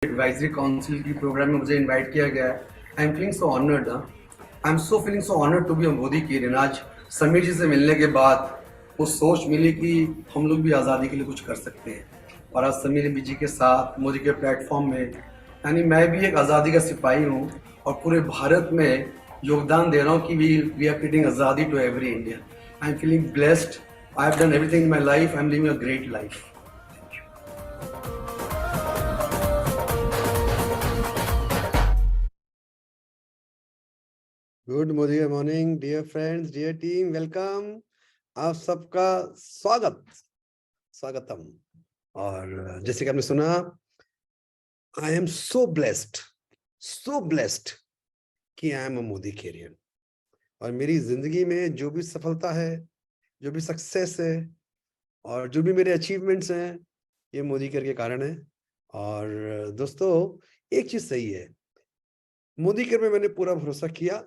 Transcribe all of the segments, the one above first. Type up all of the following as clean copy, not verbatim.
Advisory council की programme में मुझे इनवाइट किया गया है। I am feeling so honoured. I am so feeling so honoured to be a Modi Kiran. आज समीर जी से मिलने के बाद वो सोच मिली कि हम लोग भी आज़ादी के लिए कुछ कर सकते हैं, और आज समीर जी के साथ मोदी के प्लेटफॉर्म में, यानी मैं भी एक आज़ादी का सिपाही हूँ और पूरे भारत में योगदान दे रहा हूँ कि वी आर क्रिएटिंग आज़ादी to every Indian. I am feeling blessed. I have done everything in my life. I am living a great life. Good morning dear friends, dear team, welcome. आप सबका स्वागतम। और जैसे कि आपने सुना, आई एम सो ब्लेस्ड कि I am a Modi career. और मेरी जिंदगी में जो भी सफलता है, जो भी सक्सेस है और जो भी मेरे अचीवमेंट्स हैं, ये मोदी केयर के कारण है। और दोस्तों, एक चीज सही है, मोदी केयर में मैंने पूरा भरोसा किया।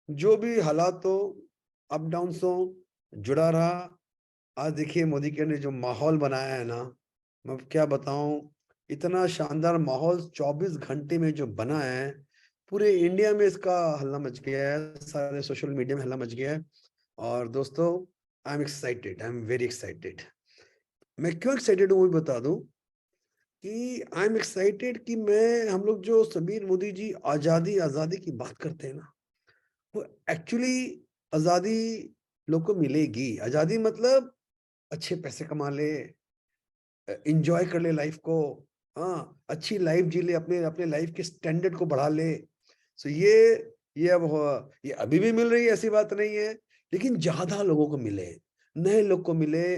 जो भी हालात हो, अप डाउन हो, जुड़ा रहा। आज देखिए मोदी केयर ने जो माहौल बनाया है ना, मैं क्या बताऊं। इतना शानदार माहौल 24 घंटे में जो बना है, पूरे इंडिया में इसका हल्ला मच गया है, सारे सोशल मीडिया में हल्ला मच गया है। और दोस्तों, I am excited, I am very excited. मैं क्यों एक्साइटेड हूँ वो भी बता दूं कि आई एम एक्साइटेड कि मैं हम लोग जो समीर मोदी जी आजादी आजादी की बात करते हैं ना, वो एक्चुअली आजादी लोग को मिलेगी। आजादी मतलब अच्छे पैसे कमा ले, इंजॉय कर ले लाइफ को, हाँ अच्छी लाइफ जी ले, अपने अपने लाइफ के स्टैंडर्ड को बढ़ा ले। सो ये अब ये अभी भी मिल रही है, ऐसी बात नहीं है, लेकिन ज्यादा लोगों को मिले, नए लोग को मिले,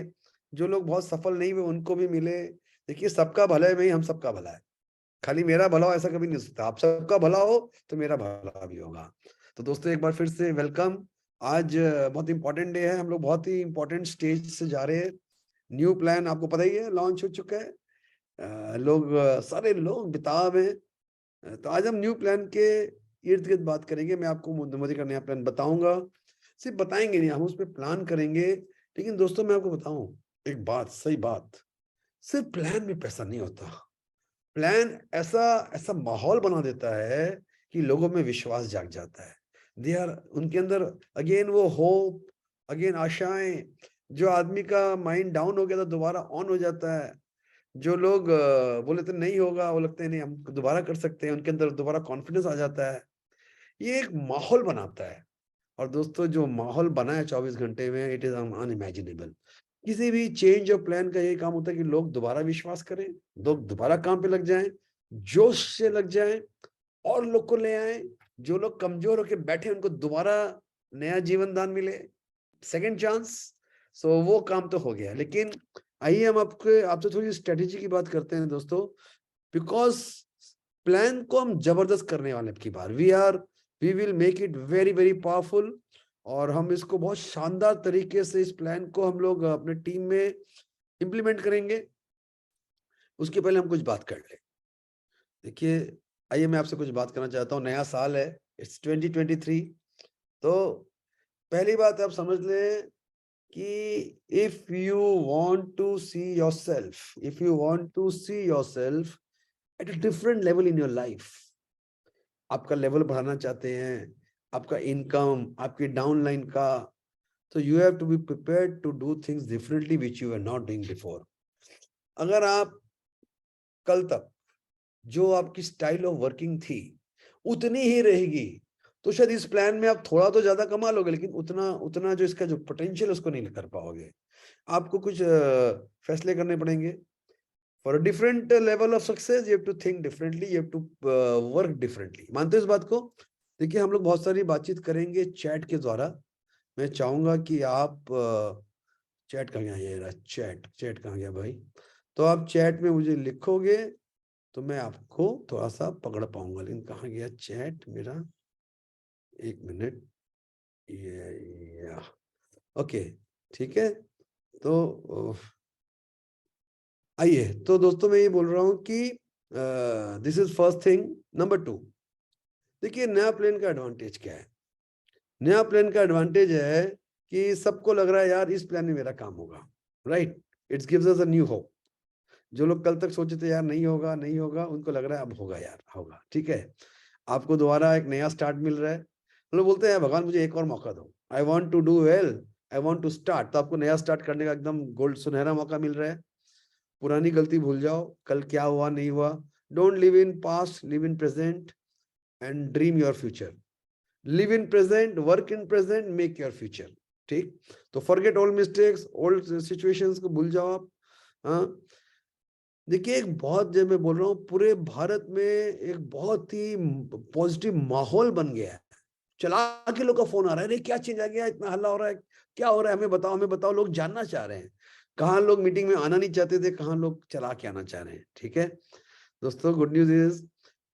जो लोग बहुत सफल नहीं हुए उनको भी मिले। देखिए, सबका भला है भाई, हम सबका भला है। खाली मेरा भला हो ऐसा कभी नहीं हो सकता। आप सबका भला हो तो मेरा भला भी होगा। तो दोस्तों, एक बार फिर से वेलकम। आज बहुत इंपॉर्टेंट डे है, हम लोग बहुत ही इंपॉर्टेंट स्टेज से जा रहे हैं। न्यू प्लान आपको पता ही है, लॉन्च हो चुका है। सारे लोग बेताब हैं। तो आज हम न्यू प्लान के इर्द गिर्द बात करेंगे। मैं आपको मोदी का नया प्लान बताऊंगा। सिर्फ बताएंगे नहीं, हम उस पर प्लान करेंगे। लेकिन दोस्तों, मैं आपको बताऊं एक बात, सही बात, सिर्फ प्लान में पैसा नहीं होता। प्लान ऐसा ऐसा माहौल बना देता है कि लोगों में विश्वास जाग जाता है। दे आर उनके अंदर अगेन वो होप, अगेन आशाएं। जो आदमी का माइंड डाउन हो गया था, दोबारा ऑन हो जाता है। जो लोग बोले थे नहीं होगा, वो लगते हैं नहीं हम दोबारा कर सकते हैं, उनके अंदर दोबारा कॉन्फिडेंस आ जाता है। ये एक माहौल बनाता है। और दोस्तों, जो माहौल बना है 24 घंटे में, इट इज अनइमेजिनेबल। किसी भी चेंज ऑफ प्लान का यही काम होता है कि लोग दोबारा विश्वास करें, लोग दोबारा काम पे लग जाएं, जोश से लग जाएं, और लोग को ले आए। जो लोग कमजोर होकर बैठे उनको दोबारा नया जीवन दान मिले, सेकंड चांस। सो वो काम तो हो गया। लेकिन आइए हम आपसे थोड़ी स्ट्रेटेजी की बात करते हैं दोस्तों। बिकॉज प्लान को हम जबरदस्त करने वाले की बार, we will make it very very powerful. और हम इसको बहुत शानदार तरीके से, इस प्लान को हम लोग अपने टीम में इंप्लीमेंट करेंगे। उसके पहले हम कुछ बात कर ले। देखिए, आइए मैं आपसे कुछ बात करना चाहता हूँ। नया साल है, इट्स 2023। तो पहली बात आप समझ लें कि if you want to see yourself, if you want to see yourself at a different level in your life, आपका लेवल बढ़ाना चाहते हैं, आपका इनकम, आपकी डाउनलाइन का, तो you have to be prepared to do things differently which you are not doing before. अगर आप कल तक जो आपकी स्टाइल ऑफ वर्किंग थी उतनी ही रहेगी, तो शायद इस प्लान में आप थोड़ा तो ज्यादा कमा लोगे, लेकिन उतना उतना जो इसका जो पोटेंशियल उसको नहीं कर पाओगे। आपको कुछ फैसले करने पड़ेंगे। For a different level of success you have to think differently, you have to work differently. मानते हो इस बात को? देखिए, हम लोग बहुत सारी बातचीत करेंगे चैट के द्वारा। मैं चाहूंगा कि आप चैट कहाँ गया, ये रहा चैट, चैट कहाँ गया भाई? तो आप चैट में मुझे लिखोगे तो मैं आपको थोड़ा सा पकड़ पाऊंगा। लेकिन कहाँ गया चैट मेरा? एक मिनट। ये ओके, ठीक है। तो आइए, तो दोस्तों मैं ये बोल रहा हूँ कि this is first thing. Number two, देखिए नया प्लेन का एडवांटेज क्या है? नया प्लान का एडवांटेज है कि सबको लग रहा है यार इस प्लान में मेरा काम होगा, right? It's gives us a new hope. जो लोग कल तक सोचे थे यार नहीं होगा नहीं होगा, उनको लग रहा है अब होगा यार, होगा। ठीक है, आपको दोबारा एक नया स्टार्ट मिल रहा है। लोग बोलते हैं भगवान मुझे एक और मौका दो, I want to do well, I want to start. तो आपको नया स्टार्ट करने का एकदम गोल्ड सुनहरा मौका मिल रहा है। पुरानी गलती भूल जाओ, कल क्या हुआ नहीं हुआ। Don't live in past, live in present and dream your future. Live in present, work in present, make your future. ठीक, तो forget all mistakes, old situations को भूल जाओ आप। हाँ, देखिए एक बहुत, जब मैं बोल रहा हूँ पूरे भारत में एक बहुत ही पॉजिटिव माहौल बन गया है। चला के लोग का फोन आ रहा है, अरे क्या चेंज आ गया, इतना हल्ला हो रहा है, क्या हो रहा है, हमें बताओ हमें बताओ। लोग जानना चाह रहे हैं, कहाँ लोग मीटिंग में आना नहीं चाहते थे, कहाँ लोग चला के आना चाह रहे हैं। ठीक है दोस्तों, गुड न्यूज इज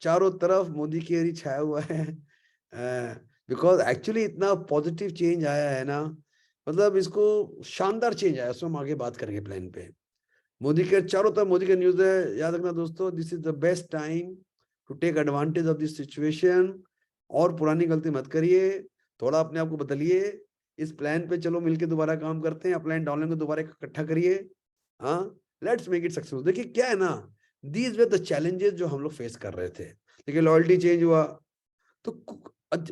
चारों तरफ मोदी की एरी छाया हुआ है। बिकॉज एक्चुअली इतना पॉजिटिव चेंज आया है ना, मतलब इसको शानदार चेंज आया, उसमें हम आगे बात करेंगे प्लान पे। मोदी के चारों तरफ मोदी का न्यूज है। याद रखना दोस्तों, this is the best time to take advantage of this situation. और पुरानी गलती मत करिए, थोड़ा अपने आप को बदलिए। इस प्लान पे चलो मिलके दोबारा काम करते हैं, अपलाइन डाउनलाइन को दोबारा इकट्ठा करिए। हाँ, लेट्स मेक इट सक्सेसफुल। देखिए क्या है ना, दीज वर द चैलेंजेस जो हम लोग फेस कर रहे थे। देखिए लॉयल्टी चेंज हुआ, तो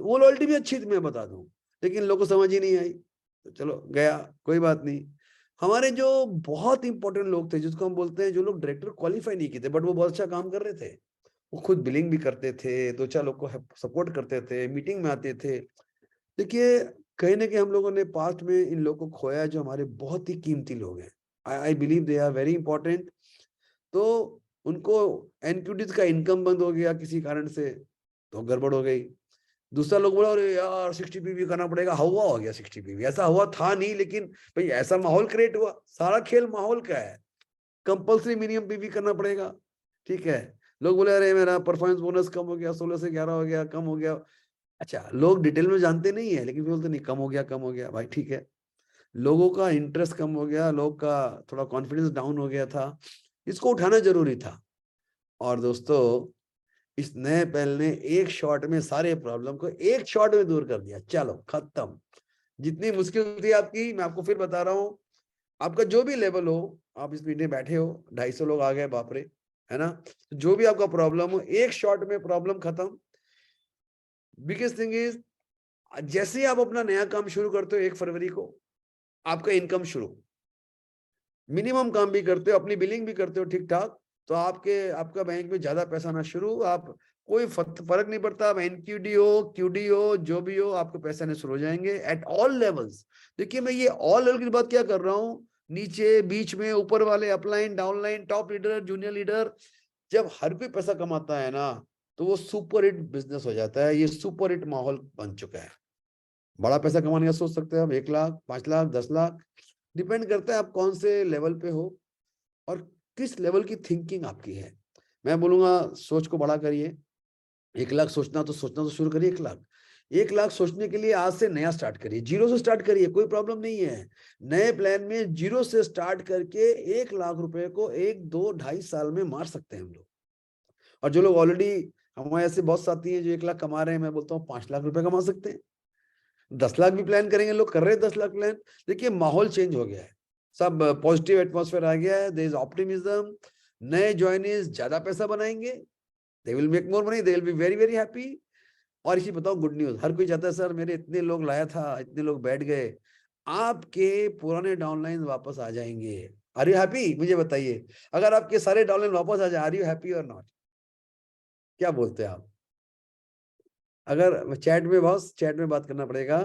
वो लॉयल्टी भी अच्छी थी मैं बता दूं, लेकिन लोगों को समझ ही नहीं आई, तो चलो गया, कोई बात नहीं। हमारे जो बहुत इंपॉर्टेंट लोग थे, जिसको हम बोलते हैं, जो लोग डायरेक्टर क्वालिफाई नहीं किए थे, बट वो बहुत अच्छा काम कर रहे थे, वो खुद बिलिंग भी करते थे, दो चार लोग को सपोर्ट करते थे, मीटिंग में आते थे। देखिए कहीं ना कहीं हम लोगों ने पास्ट में इन लोगों को खोया, जो हमारे बहुत ही कीमती लोग हैं। I believe they are very important. तो उनको एनक्यूटीज का इनकम बंद हो गया किसी कारण से, तो गड़बड़ हो गई। दूसरा लोग बोला अरे यार 60 पीवी करना पड़ेगा, हवा हो गया 60 पीवी। ऐसा हुआ था नहीं, लेकिन भाई ऐसा माहौल क्रिएट हुआ। सारा खेल माहौल का है, कंपल्सरी मिनिमम पीवी करना पड़ेगा। ठीक है, लोग बोले अरे मेरा परफॉर्मेंस बोनस कम हो गया, 16 से 11 हो गया, कम हो गया। अच्छा, लोग डिटेल में जानते नहीं है, लेकिन बोलते नहीं कम हो गया कम हो गया। भाई ठीक है, लोगों का इंटरेस्ट कम हो गया, लोग का थोड़ा कॉन्फिडेंस डाउन हो गया था, इसको उठाना जरूरी था। और दोस्तों, इस नए पहल ने एक शॉट में सारे प्रॉब्लम को एक शॉट में दूर कर दिया। चलो खत्म। जितनी मुश्किल थी आपकी, मैं आपको फिर बता रहा हूँ, आपका जो भी लेवल हो, आप इस मीटिंग में बैठे हो, 250 लोग आ गए, बाप रे, है ना। तो जो भी आपका प्रॉब्लम हो, एक शॉट में प्रॉब्लम खत्म। बिगेस्ट थिंग इज, जैसे ही आप अपना नया काम शुरू करते हो 1 फरवरी को, आपका इनकम शुरू, मिनिमम काम भी करते हो, अपनी बिलिंग भी करते हो ठीक ठाक, तो आपका बैंक में ज्यादा पैसा आना शुरू। आप कोई फर्क नहीं पड़ता, आप एनक्यूडी हो, क्यूडी हो, जो भी हो, आपको पैसे आने शुरू हो जाएंगे एट ऑल लेवल्स। देखिए मैं ये ऑल लेवल की बात क्या कर रहा हूँ, नीचे, बीच में, ऊपर वाले, upline, downline, top leader, junior leader. जब हर कोई पैसा कमाता है ना, तो वो सुपर हिट बिजनेस हो जाता है। ये सुपर हिट माहौल बन चुका है। बड़ा पैसा कमाने का सोच सकते हैं आप, 1 लाख, 5 लाख, 10 लाख, डिपेंड करता है आप कौन से लेवल पे हो और किस लेवल की थिंकिंग आपकी है। मैं बोलूंगा सोच को बड़ा करिए। 1 लाख सोचना तो शुरू करिए। 1 लाख, 1 लाख सोचने के लिए आज से नया स्टार्ट करिए, जीरो से स्टार्ट करिए, कोई प्रॉब्लम नहीं है। नए प्लान में जीरो से स्टार्ट करके 1 लाख रुपए को 1, 2, 2.5 साल में मार सकते हैं हम लोग। और जो लोग ऑलरेडी, हमारे ऐसे बहुत साथी हैं जो 1 लाख कमा रहे हैं, मैं बोलता हूँ 5 लाख रुपए कमा सकते हैं। 10 लाख भी प्लान करेंगे, लोग कर रहे हैं 10 लाख प्लान। देखिए माहौल चेंज हो गया है, सब पॉजिटिव एटमॉस्फेयर आ गया है, देयर इज ऑप्टिमिज्म। नए ज्वाइनीज ज्यादा पैसा बनाएंगे, they will make more money, they will be very very happy. और इसी बताओ गुड न्यूज, हर कोई चाहता है सर मेरे इतने लोग लाया था, इतने लोग बैठ गए, आपके पुराने डाउनलाइन वापस आ जाएंगे। आर यू हैप्पी, मुझे बताइए, अगर आपके सारे डाउनलाइन वापस आ जाए, आर यू हैप्पी और नॉट? क्या बोलते हैं आप? अगर चैट में, बॉस चैट में बात करना पड़ेगा।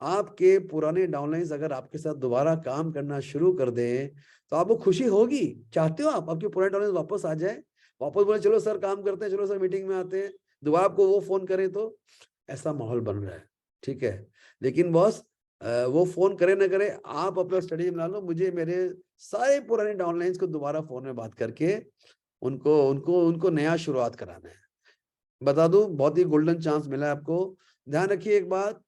आपके पुराने डाउनलाइंस अगर आपके साथ दोबारा काम करना शुरू कर दें, तो आपको खुशी होगी। चाहते हो आप आपके पुराने डाउनलाइंस वापस आ जाए, वापस बोले चलो सर काम करते हैं, चलो सर मीटिंग में आते हैं, दोबारा आपको वो फोन करें, तो ऐसा माहौल बन रहा है। ठीक है, लेकिन बॉस वो फोन करे ना करे, आप अपना स्ट्रेटेजी बना लो, मुझे मेरे सारे पुराने डाउनलाइंस को दोबारा फोन में बात करके उनको उनको उनको नया शुरुआत कराना है। बता दूं, बहुत ही गोल्डन चांस मिला है आपको। ध्यान रखिए एक बात,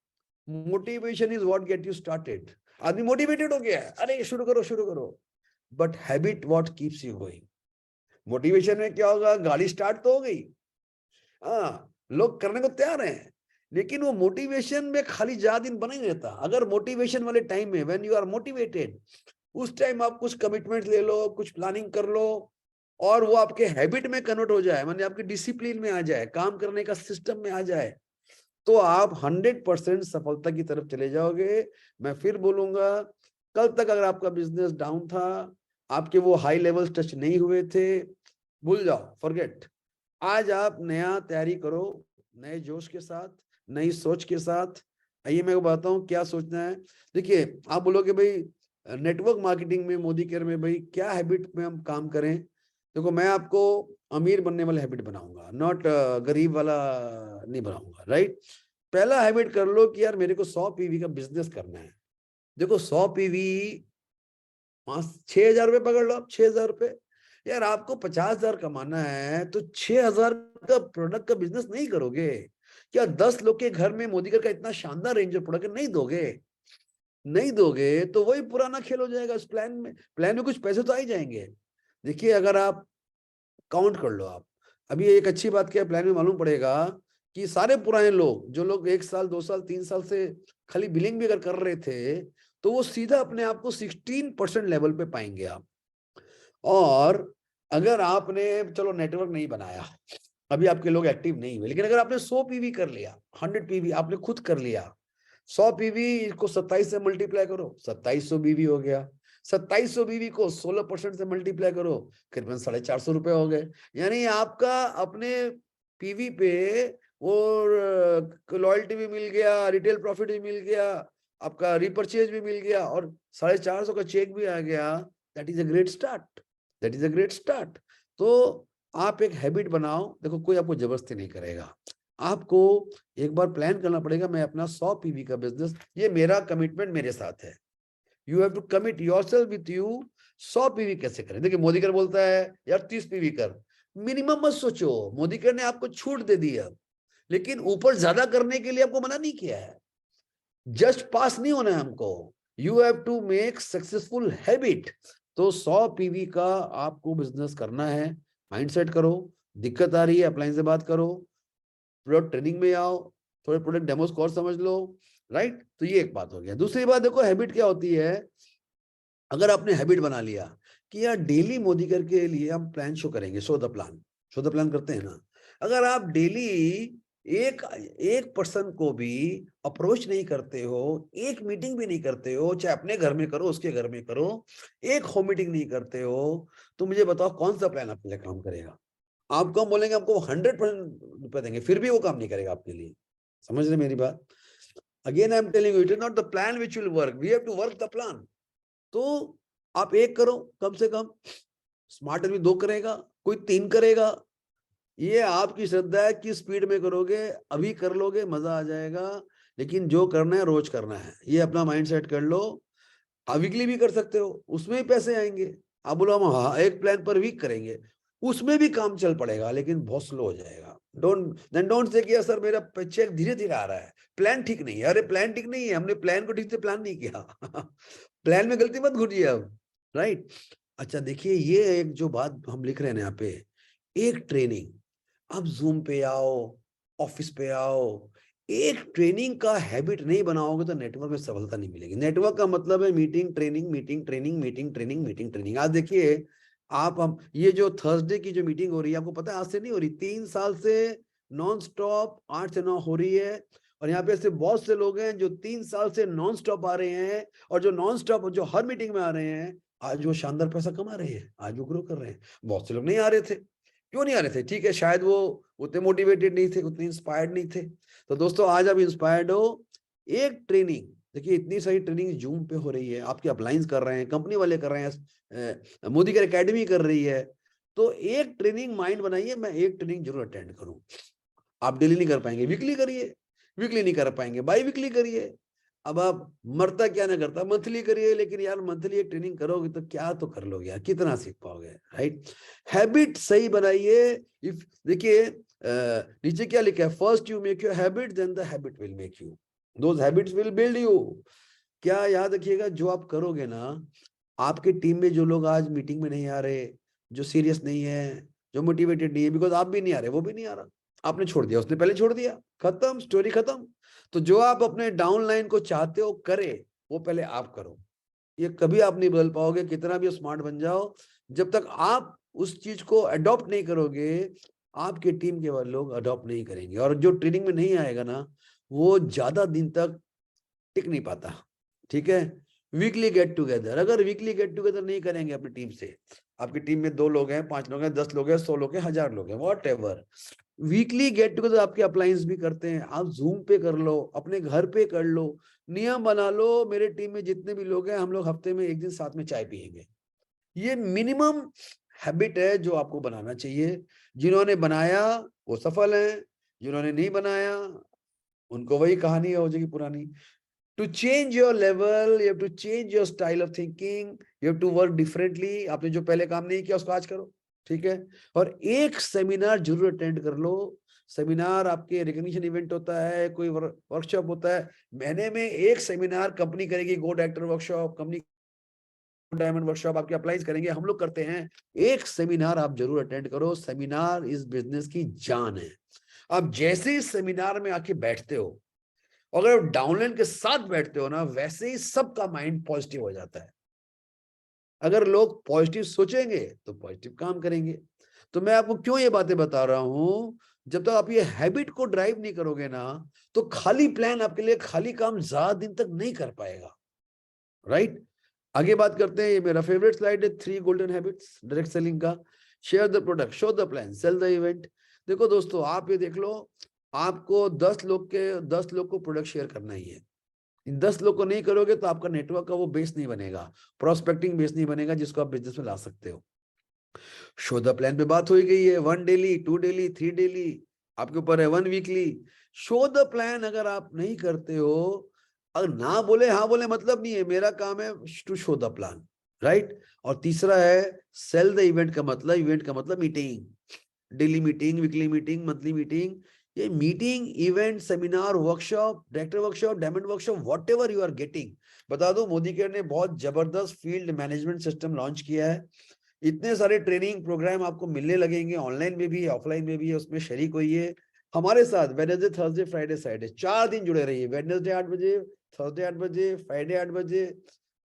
motivation is what get you started. आदमी मोटिवेटेड हो गया है, अरे शुरू करो शुरू करो, but habit what keeps you going. Motivation में क्या होगा, गाड़ी स्टार्ट तो हो गई, हाँ लोग करने को तैयार हैं, लेकिन वो मोटिवेशन में खाली ज्यादा दिन बना ही रहता। अगर मोटिवेशन वाले टाइम में, व्हेन यू आर मोटिवेटेड, उस टाइम आप कुछ कमिटमेंट ले लो, कुछ प्लानिंग कर लो, और वो आपके हैबिट में कन्वर्ट हो जाए, माने आपके डिसिप्लिन में आ जाए, काम करने का सिस्टम में आ जाए, तो आप 100% सफलता की तरफ चले जाओगे। मैं फिर बोलूंगा, कल तक अगर आपका बिजनेस डाउन था, आपके वो हाई लेवल्स टच नहीं हुए थे, भूल जाओ, फॉरगेट। आज आप नया तैयारी करो, नए जोश के साथ, नई सोच के साथ। आइए मैं बताता हूँ क्या सोचना है। देखिए, आप बोलोगे भाई नेटवर्क मार्केटिंग में, मोदी केयर में, भाई क्या हैबिट में हम काम करें। देखो, मैं आपको अमीर बनने वाला हैबिट बनाऊंगा, नॉट गरीब वाला नहीं बनाऊंगा, राइट। पहला हैबिट कर लो कि यार मेरे को 100 पीवी का बिजनेस करना है। देखो 100 पीवी, 6,000 रुपये पकड़ लो आप, 6,000 रुपये। यार आपको 50,000 कमाना है तो 6,000 का प्रोडक्ट का बिजनेस नहीं करोगे क्या? 10 लोग के घर में मोदीगर का इतना शानदार रेंज ऑफ प्रोडक्ट नहीं दोगे? नहीं दोगे तो वही पुराना खेल हो जाएगा। उस प्लान में कुछ पैसे तो आ ही जाएंगे। देखिए, अगर आप काउंट कर लो, आप अभी एक अच्छी बात क्या प्लान में मालूम पड़ेगा कि सारे पुराने लोग, जो लोग 1 साल 2 साल 3 साल से खाली बिलिंग भी अगर कर रहे थे, तो वो सीधा अपने आप को 16% लेवल पे पाएंगे आप। और अगर आपने, चलो नेटवर्क नहीं बनाया, अभी आपके लोग एक्टिव नहीं हुए, लेकिन अगर आपने 100 पीवी कर लिया, 100 पीवी आपने खुद कर लिया, 100 पीवी को 27 से मल्टीप्लाई करो, 2700 बीवी हो गया। 2700 बीवी को 16% से मल्टीप्लाई करो, करीबन 450 रुपए हो गए। यानी आपका अपने पीवी पे वो लॉयल्टी भी मिल गया, रिटेल प्रॉफिट भी मिल गया, आपका रिपर्चेज भी मिल गया, और 450 का चेक भी आ गया। That is a great start, that is a great start. तो आप एक हैबिट बनाओ। देखो, कोई आपको जबरदस्ती नहीं करेगा, आपको एक बार प्लान करना पड़ेगा। मैं अपना 100 पीवी का बिजनेस, ये मेरा कमिटमेंट मेरे साथ है। You have to commit yourself with you. 100 PV कैसे करें? देखिए, मोदीकर बोलता है यार 30 पीवी कर, मिनिमम मत सोचो। मोदीकर ने आपको छूट दे दी है, लेकिन ऊपर ज्यादा करने के लिए आपको मना नहीं किया है। जस्ट पास नहीं होना है हमको, you have to make successful habit. तो 100 पीवी का आपको बिजनेस करना है, माइंडसेट करो। दिक्कत आ रही है, अपलाइन से बात करो, प्रोडक्ट ट्रेनिंग में आओ, थोड़े प्रोडक्ट डेमोस कोर्स समझ लो, राइट। तो ये एक बात हो गया। दूसरी बात देखो, हैबिट क्या होती है। अगर आपने हैबिट बना लिया कि यार डेली मोदी करके लिए हम प्लान शो करेंगे, शो द प्लान करते हैं ना। अगर आप डेली एक एक पर्सन को भी अप्रोच नहीं करते हो, एक मीटिंग भी नहीं करते हो, चाहे अपने घर में करो, उसके घर में करो, एक होम मीटिंग नहीं करते हो, तो मुझे बताओ कौन सा प्लान आपके लिए काम करेगा? आपको हम बोलेंगे आपको 100% रुपए देंगे, फिर भी वो काम नहीं करेगा आपके लिए। समझ रहे मेरी बात? Again I am telling you, it is not the plan which will work, we have to work the plan. तो आप एक करो कम से कम, स्मार्ट आदमी 2 करेगा, कोई 3 करेगा। ये आपकी श्रद्धा है कि स्पीड में करोगे, अभी कर लोगे मजा आ जाएगा, लेकिन जो करना है रोज करना है, ये अपना माइंड सेट कर लो। आप वीकली भी कर सकते हो, उसमें भी पैसे आएंगे। आप बोलो हम हाँ एक प्लान पर वीक करेंगे, उसमें भी काम चल पड़ेगा, लेकिन बहुत स्लो हो जाएगा। डोंट से कि सर मेरा चेक धीरे धीरे आ रहा है, प्लान ठीक नहीं है। अरे प्लान ठीक नहीं है, हमने प्लान को ठीक से प्लान नहीं किया। प्लान में गलती मत घुटिए अब, राइट। अच्छा देखिए, ये एक जो बात हम लिख रहे हैं यहाँ पे, एक ट्रेनिंग, आप जूम पे आओ, ऑफिस पे आओ, एक ट्रेनिंग का हैबिट नहीं बनाओगे तो नेटवर्क में सफलता नहीं मिलेगी। नेटवर्क का मतलब है meeting training, meeting training, meeting training, meeting training. आज देखिए, आप हम ये जो थर्सडे की जो मीटिंग हो रही है, आपको पता है आज से नहीं हो रही, 3 साल से नॉन स्टॉप 8 से 9 हो रही है। और यहाँ पे ऐसे बहुत से लोग हैं जो 3 साल से नॉन स्टॉप आ रहे हैं, और जो नॉन स्टॉप जो हर मीटिंग में आ रहे हैं, आज वो शानदार पैसा कमा रहे हैं, आज वो ग्रो कर रहे हैं। बहुत से लोग नहीं आ रहे थे। क्यों नहीं आ रहे थे? ठीक है, शायद वो उतने मोटिवेटेड नहीं थे, उतने इंस्पायर्ड नहीं थे। तो दोस्तों, आज आप इंस्पायर्ड हो, एक ट्रेनिंग, देखिए इतनी सारी ट्रेनिंग जूम पे हो रही है, आपके अपलाइंस कर रहे हैं, कंपनी वाले कर रहे हैं, मोदी केयर एकेडमी कर रही है। तो एक ट्रेनिंग माइंड बनाइए, मैं एक ट्रेनिंग जरूर अटेंड करूं। आप डेली नहीं कर पाएंगे, वीकली करिए, वीकली नहीं कर पाएंगे बाई वीकली करिए। अब आप मरता क्या ना करता, मंथली करिए, लेकिन यार मंथली एक ट्रेनिंग करोगे तो क्या तो कर लोगे यार, कितना सीख पाओगे, राइट। हैबिट सही बनाइए। इफ देखिए नीचे क्या लिखा है, first you make your habit then the habit will make you, those habits will build you. क्या याद रखिएगा, जो आप करोगे ना, आपके टीम में जो लोग आज मीटिंग में नहीं आ रहे, जो सीरियस नहीं है, जो मोटिवेटेड नहीं है, बिकॉज आप भी नहीं आ रहे, वो भी नहीं आ रहा, आपने छोड़ दिया, उसने पहले छोड़ दिया, खत्म, स्टोरी खत्म। तो जो आप अपने डाउन लाइन को चाहते हो करे, वो पहले आप करो। ये कभी आप नहीं बदल पाओगे, कितना भी स्मार्ट बन जाओ, जब तक आप उस चीज को अडॉप्ट नहीं करोगे, आपके टीम के लोग अडॉप्ट नहीं करेंगे, और जो ट्रेनिंग में नहीं आएगा ना, वो ज्यादा दिन तक टिक नहीं पाता। ठीक है, वीकली गेट टुगेदर, अगर वीकली गेट टुगेदर नहीं करेंगे अपनी टीम से, आपकी टीम में 2 लोग हैं, 5 लोग हैं, 10 लोग हैं, 100 लोग हैं, 1000 लोग हैं, what ever, weekly get together आपके अप्लायंस भी करते हैं, आप जूम पे कर लो, अपने घर पे कर लो, नियम बना लो, मेरे टीम में जितने भी लोग हैं हम लोग हफ्ते में 1 दिन साथ में चाय पियेंगे। ये मिनिमम हैबिट है जो आपको बनाना चाहिए। जिन्होंने बनाया वो सफल है, जिन्होंने नहीं बनाया उनको वही कहानी हो जाएगी पुरानी। To change your level, you have to change your style of thinking, you have to work differently. आपने जो पहले काम नहीं किया उसको आज करो, ठीक है। और एक सेमिनार जरूर अटेंड कर लो। सेमिनार आपके रिकग्निशन इवेंट होता है, कोई वर्कशॉप होता है, महीने में एक सेमिनार कंपनी करेगी, go director workshop, company diamond workshop आपके अप्लाईज करेंगे, हम लोग करते हैं। एक सेमिनार आप जरूर अटेंड करो, सेमिनार इस बिजनेस की जान है। आप जैसे ही सेमिनार में आके बैठते हो, अगर आप डाउनलाइन के साथ बैठते हो ना, वैसे ही सबका माइंड पॉजिटिव हो जाता है। अगर लोग पॉजिटिव सोचेंगे तो पॉजिटिव काम करेंगे। तो मैं आपको क्यों ये बातें बता रहा हूं, जब तक आप ये हैबिट को ड्राइव नहीं करोगे ना, तो खाली प्लान आपके लिए, खाली काम ज्यादा दिन तक नहीं कर पाएगा, राइट। आगे बात करते हैं, ये मेरा फेवरेट स्लाइड है, 3 गोल्डन हैबिट्स डायरेक्ट सेलिंग का। Share the product, show the plan, sell the event. देखो दोस्तों, आप ये देख लो, आपको 10 लोग को प्रोडक्ट शेयर करना ही है। इन 10 लोग को नहीं करोगे तो आपका नेटवर्क का वो बेस नहीं बनेगा, प्रोस्पेक्टिंग बेस नहीं बनेगा जिसको आप बिजनेस में ला सकते हो। शो द प्लान पे बात हो गई है, 1 डेली, 2 डेली, 3 डेली, आपके ऊपर है 1 वीकली। शो द प्लान अगर आप नहीं करते हो, अगर ना बोले हाँ बोले मतलब नहीं है, मेरा काम है to show the plan, right. और तीसरा है सेल द इवेंट का मतलब, इवेंट का मतलब meeting, daily meeting, weekly meeting, monthly meeting. ये meeting, event, seminar, workshop, director workshop, diamond workshop, whatever you are getting. बता दो, मोदी केयर ने बहुत जबरदस्त फील्ड मैनेजमेंट सिस्टम लॉन्च किया है। इतने सारे ट्रेनिंग प्रोग्राम आपको मिलने लगेंगे, ऑनलाइन में भी ऑफलाइन में भी, उसमें शरीक होइए हमारे साथ। वेडनेसडे, थर्सडे, फ्राइडे, सैटरडे, 4 दिन जुड़े रहिए। वेडनेसडे 8 बजे, थर्सडे 8 बजे, फ्राइडे 8 बजे,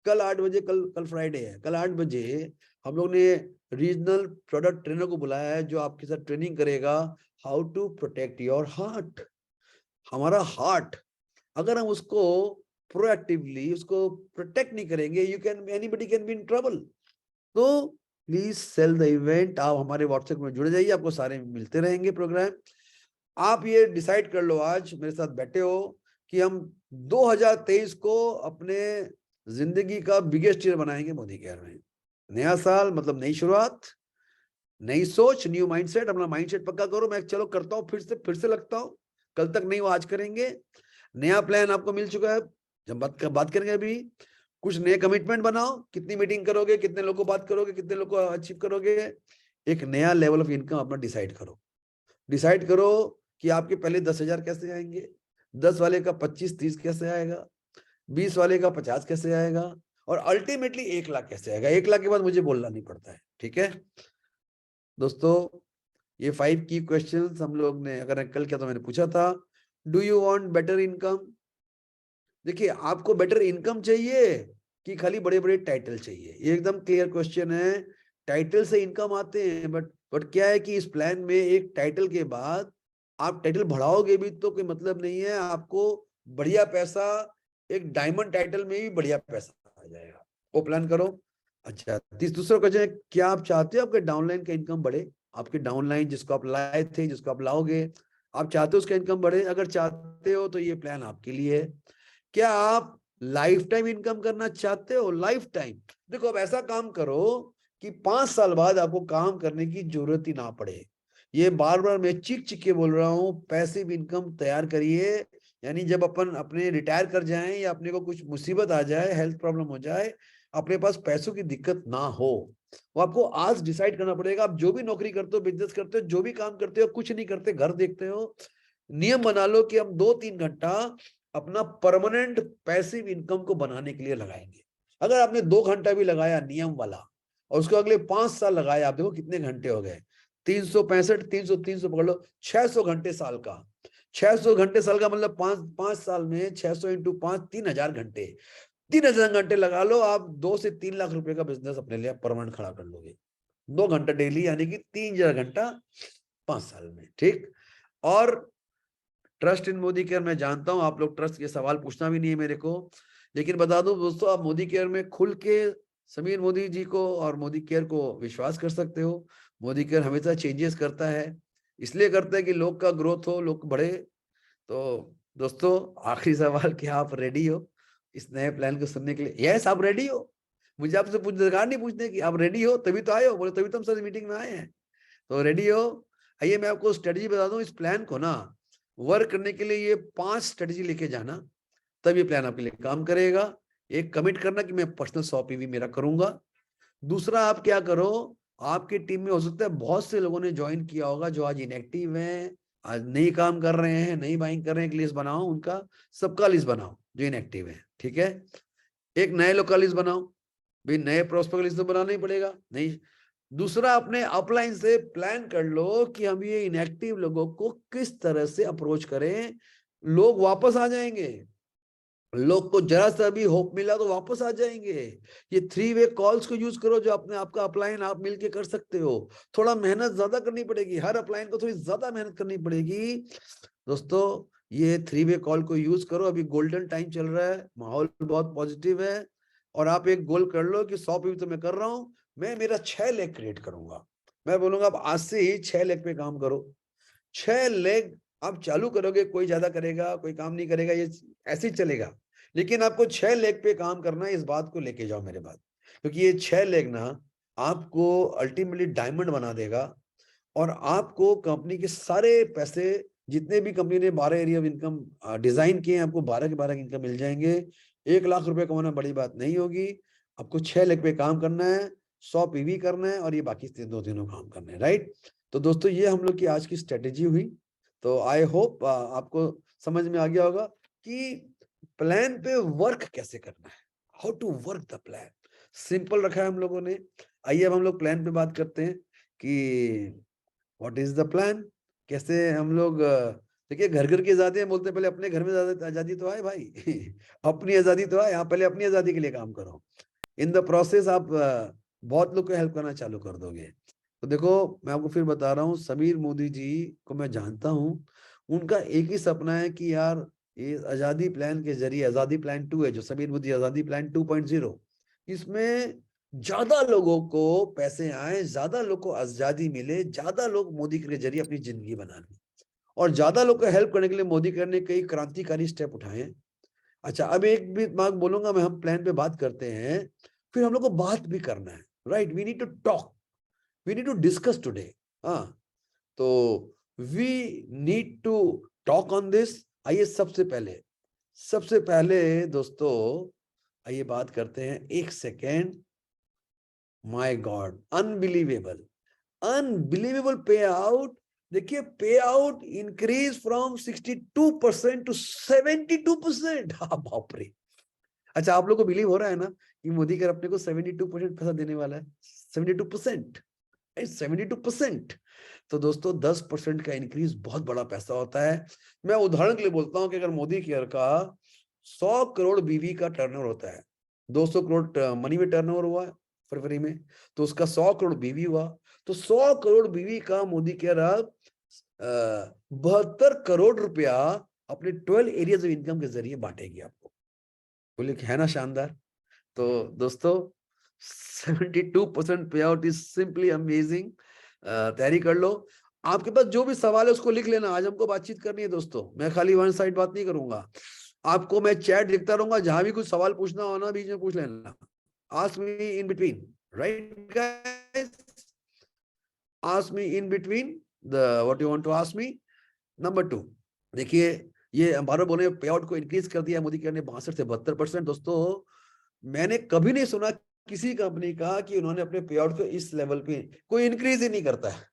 कल 8 बजे, कल फ्राइडे है, कल 8 बजे हम लोग ने रीजनल प्रोडक्ट ट्रेनर को बुलाया है जो आपके साथ ट्रेनिंग करेगा, how to protect your heart. हमारा हार्ट, अगर हम उसको प्रोएक्टिवली उसको प्रोटेक्ट नहीं करेंगे, you can, anybody can be in trouble. तो प्लीज सेल द इवेंट। आप हमारे व्हाट्सएप में जुड़े जाइए, आपको सारे मिलते रहेंगे प्रोग्राम। आप ये डिसाइड कर लो, आज मेरे साथ बैठे हो, कि हम 2023 को अपने जिंदगी का बिगेस्ट ईयर बनाएंगे मोदी केयर में। नया साल मतलब नई शुरुआत, नई सोच, न्यू माइंडसेट। अपना माइंडसेट पक्का करो, मैं चलो करता हूँ, फिर से लगता हूँ, कल तक नहीं वो आज करेंगे। नया प्लान आपको मिल चुका है, जब बात करेंगे अभी। कुछ नए कमिटमेंट बनाओ, कितनी मीटिंग करोगे, कितने लोग को बात करोगे, कितने लोग को अचीव करोगे। एक नया लेवल ऑफ इनकम अपना डिसाइड करो। डिसाइड करो कि आपके पहले 10,000 कैसे आएंगे, 10 वाले का 25-30 कैसे आएगा, 20 वाले का 50 कैसे आएगा, और अल्टीमेटली 1 लाख कैसे आएगा। 1 लाख के बाद मुझे बोलना नहीं पड़ता है, ठीक है दोस्तों। ये 5 की क्वेश्चंस हम लोग ने, अगर कल क्या तो मैंने पूछा था, do you want better income. देखिए, आपको बेटर इनकम चाहिए कि खाली बड़े बड़े टाइटल चाहिए, ये एकदम क्लियर क्वेश्चन है। टाइटल से इनकम आते हैं, बट क्या है कि इस प्लान में एक टाइटल के बाद आप टाइटल बढ़ाओगे भी तो कोई मतलब नहीं है। आपको बढ़िया पैसा, एक डायमंड टाइटल में भी बढ़िया पैसा आ जाएगा, वो प्लान करो। अच्छा, दूसरा क्वेश्चन है, क्या आप चाहते हो आपके डाउनलाइन का इनकम बढ़े। आपके डाउनलाइन जिसको आप लाए थे, जिसको आप लाओगे, आप चाहते हो उसका इनकम बढ़े। अगर चाहते हो तो ये प्लान आपके लिए है। क्या आप लाइफ टाइम इनकम करना चाहते हो, लाइफ टाइम। देखो, अब ऐसा काम करो कि 5 साल बाद आपको काम करने की जरूरत ही ना पड़े। ये बार बार मैं चिक चिक के बोल रहा हूं, पैसिव इनकम तैयार करिए। यानी जब अपन अपने रिटायर कर जाएं या अपने को कुछ मुसीबत आ जाए, हेल्थ प्रॉब्लम हो जाए, अपने पास पैसों की दिक्कत ना हो। वो आपको आज डिसाइड करना पड़ेगा। आप जो भी नौकरी करते हो, बिजनेस करते हो, जो भी काम करते हो, कुछ नहीं करते, घर देखते हो, नियम बना लो कि हम 2-3 घंटा अपना परमानेंट पैसिव इनकम को बनाने के लिए लगाएंगे। अगर आपने 2 घंटा भी लगाया नियम वाला, और उसको अगले 5 साल लगाया, आप देखो कितने घंटे हो गए। 365, 300 पकड़ लो, 600 घंटे साल का। 600 घंटे साल का मतलब 5 साल में 600 इंटू 5, 3,000 घंटे। 3,000 घंटे लगा लो, आप 2 से 3 लाख रुपए का बिजनेस अपने लिए परमानेंट खड़ा कर लोगे। 2 घंटा डेली, यानी कि 3,000 घंटा 5 साल में, ठीक। और ट्रस्ट इन मोदी केयर, मैं जानता हूं आप लोग ट्रस्ट के सवाल पूछना भी नहीं है मेरे को, लेकिन बता दूं दोस्तों, आप मोदी केयर में खुल के समीर मोदी जी को और मोदी केयर को विश्वास कर सकते हो। मोदी केयर हमेशा चेंजेस करता है, इसलिए करता है कि लोग का ग्रोथ हो, लोग बढ़े। तो दोस्तों, आखिरी सवाल, क्या आप रेडी हो इस नए प्लान को सुनने के लिए? यस, आप रेडी हो? मुझे आपसे कुछ दरकार नहीं पूछने की, आप रेडी हो तभी तो आए हो। बोले तभी तो हम सर मीटिंग में आए हैं। तो रेडी हो? आइए मैं आपको स्ट्रेटजी बता दूं। इस प्लान को ना वर्क करने के लिए ये 5 स्ट्रेटजी लेके जाना, तब ये प्लान आपके लिए काम करेगा। एक, कमिट करना कि मैं पर्सनल 100 पीवी मेरा करूंगा। दूसरा, आप क्या करो, आपकी टीम में हो सकता है बहुत से लोगों ने ज्वाइन किया होगा जो आज इनएक्टिव हैं, आज नहीं काम कर रहे हैं, नहीं बाइंग कर रहे हैं। एक लिस्ट बनाओ उनका, सबका लिस्ट बनाओ जो इनएक्टिव है, ठीक है। एक नए लोग का लिस्ट बनाओ, भाई नए प्रोस्पेक्ट लिस्ट तो बनाना ही पड़ेगा, नहीं। दूसरा, अपने अपलाइन से प्लान कर लो कि हम ये इनएक्टिव लोगों को किस तरह से अप्रोच करें। लोग वापस आ जाएंगे, लोग को जरा सा भी होप मिला तो वापस आ जाएंगे। ये 3 वे कॉल्स को यूज करो जो अपने आपका अपलाइन आप मिलके कर सकते हो। थोड़ा मेहनत ज्यादा करनी पड़ेगी, हर अपलाइन को थोड़ी ज्यादा मेहनत करनी पड़ेगी। दोस्तों, ये 3 वे कॉल को यूज करो। अभी गोल्डन टाइम चल रहा है, माहौल बहुत पॉजिटिव है। और आप एक गोल कर लो कि 100 पीवी तो मैं कर रहा हूं, मैं मेरा 6 लेग क्रिएट करूंगा। मैं बोलूंगा आप आज से ही 6 लेग पे काम करो। 6 लेग आप चालू करोगे, कोई ज्यादा करेगा कोई काम नहीं करेगा, ये ऐसे ही चलेगा। लेकिन आपको 6 लेग पे काम करना है, इस बात को लेके जाओ मेरे बात, क्योंकि ये 6 लेग ना आपको अल्टीमेटली डायमंड बना देगा। और आपको कंपनी के सारे पैसे, जितने भी कंपनी ने 12 एरिया ऑफ इनकम डिजाइन किए हैं, आपको 12 के 12 इनकम मिल जाएंगे। 1 लाख रुपए कमाना बड़ी बात नहीं होगी। आपको 6 लेग पे काम करना है, 100 पीवी करना है, और ये बाकी 2 तीनों काम करने हैं, राइट। तो दोस्तों, ये हम लोग की आज की स्ट्रेटेजी हुई। तो आई होप आपको समझ में आ गया होगा कि प्लान पे वर्क कैसे करना है, how to work the plan. Simple रखा है हम लोगों ने। आइए अब हम लोग प्लान पे बात करते हैं कि व्हाट इज द प्लान, कैसे हम लोग देखिए, घर घर की आजादी बोलते हैं, पहले अपने घर में आजादी तो आए भाई अपनी आजादी तो आए, आप पहले अपनी आजादी के लिए काम करो। इन द प्रोसेस आप बहुत लोग को हेल्प करना चालू कर दोगे। तो देखो, मैं आपको फिर बता रहा हूँ, समीर मोदी जी को मैं जानता हूँ। उनका एक ही सपना है कि यार, ये आजादी प्लान के जरिए, आजादी प्लान 2 है जो समीर मोदी आजादी प्लान 2.0, इसमें ज्यादा लोगों को पैसे आए, ज्यादा लोग को आजादी मिले, ज्यादा लोग मोदी के जरिए अपनी जिंदगी बना लें, और ज्यादा लोग को हेल्प करने के लिए मोदी केयर ने कई क्रांतिकारी स्टेप उठाए हैं। अच्छा, अब एक भी बात बोलूंगा मैं, हम प्लान पे बात करते हैं, फिर हम लोग को बात भी करना है, right. We need to talk, we need to discuss today. हाँ, तो we need to talk on this. आइए सबसे पहले दोस्तों, आइए बात करते हैं। एक second, my god, unbelievable, unbelievable pay out. देखिए, pay out increase from 62% to 72%। हाँ, बाप रे। अच्छा, आप लोग को बिलीव हो रहा है ना कि मोदी कर अपने को 72% पैसा देने वाला है? 72%, 72%। तो दोस्तों, 10% का इंक्रीज बहुत बड़ा पैसा होता है। मैं उदाहरण के लिए बोलता हूं कि अगर मोदी केयर का 100 करोड़ बीवी का टर्नओवर होता है, 200 करोड़ मनी में टर्नओवर हुआ फरवरी में, तो उसका 100 करोड़ बीवी हुआ, तो 100 करोड़ बीवी का मोदी केयर अब 72 करोड़ रुपया अपने 12 एरियाज ऑफ इनकम के जरिए बांटेगी आपको। बोले कि है ना शानदार। तो दोस्तों, 72% पे आउट इज सिंपली अमेजिंग। तैयारी कर लो। आपके पास जो भी सवाल है उसको लिख लेना, आज हमको बातचीत करनी है दोस्तों, मैं खाली वन साइड बात नहीं करूंगा। आपको मैं चैट लिखता रहूंगा, जहां भी कुछ सवाल पूछना हो ना, बीच में पूछ लेना। Ask me in between, right guys, ask me in between the what you want to ask me. Number 2, देखिए, ये बारह बोले पे आउट को इंक्रीज कर दिया मोदी केयर ने 62 से 72%। दोस्तों, मैंने कभी नहीं सुना किसी कंपनी का कि उन्होंने अपने पे आउट को इस लेवल पे, कोई इंक्रीज ही नहीं करता है।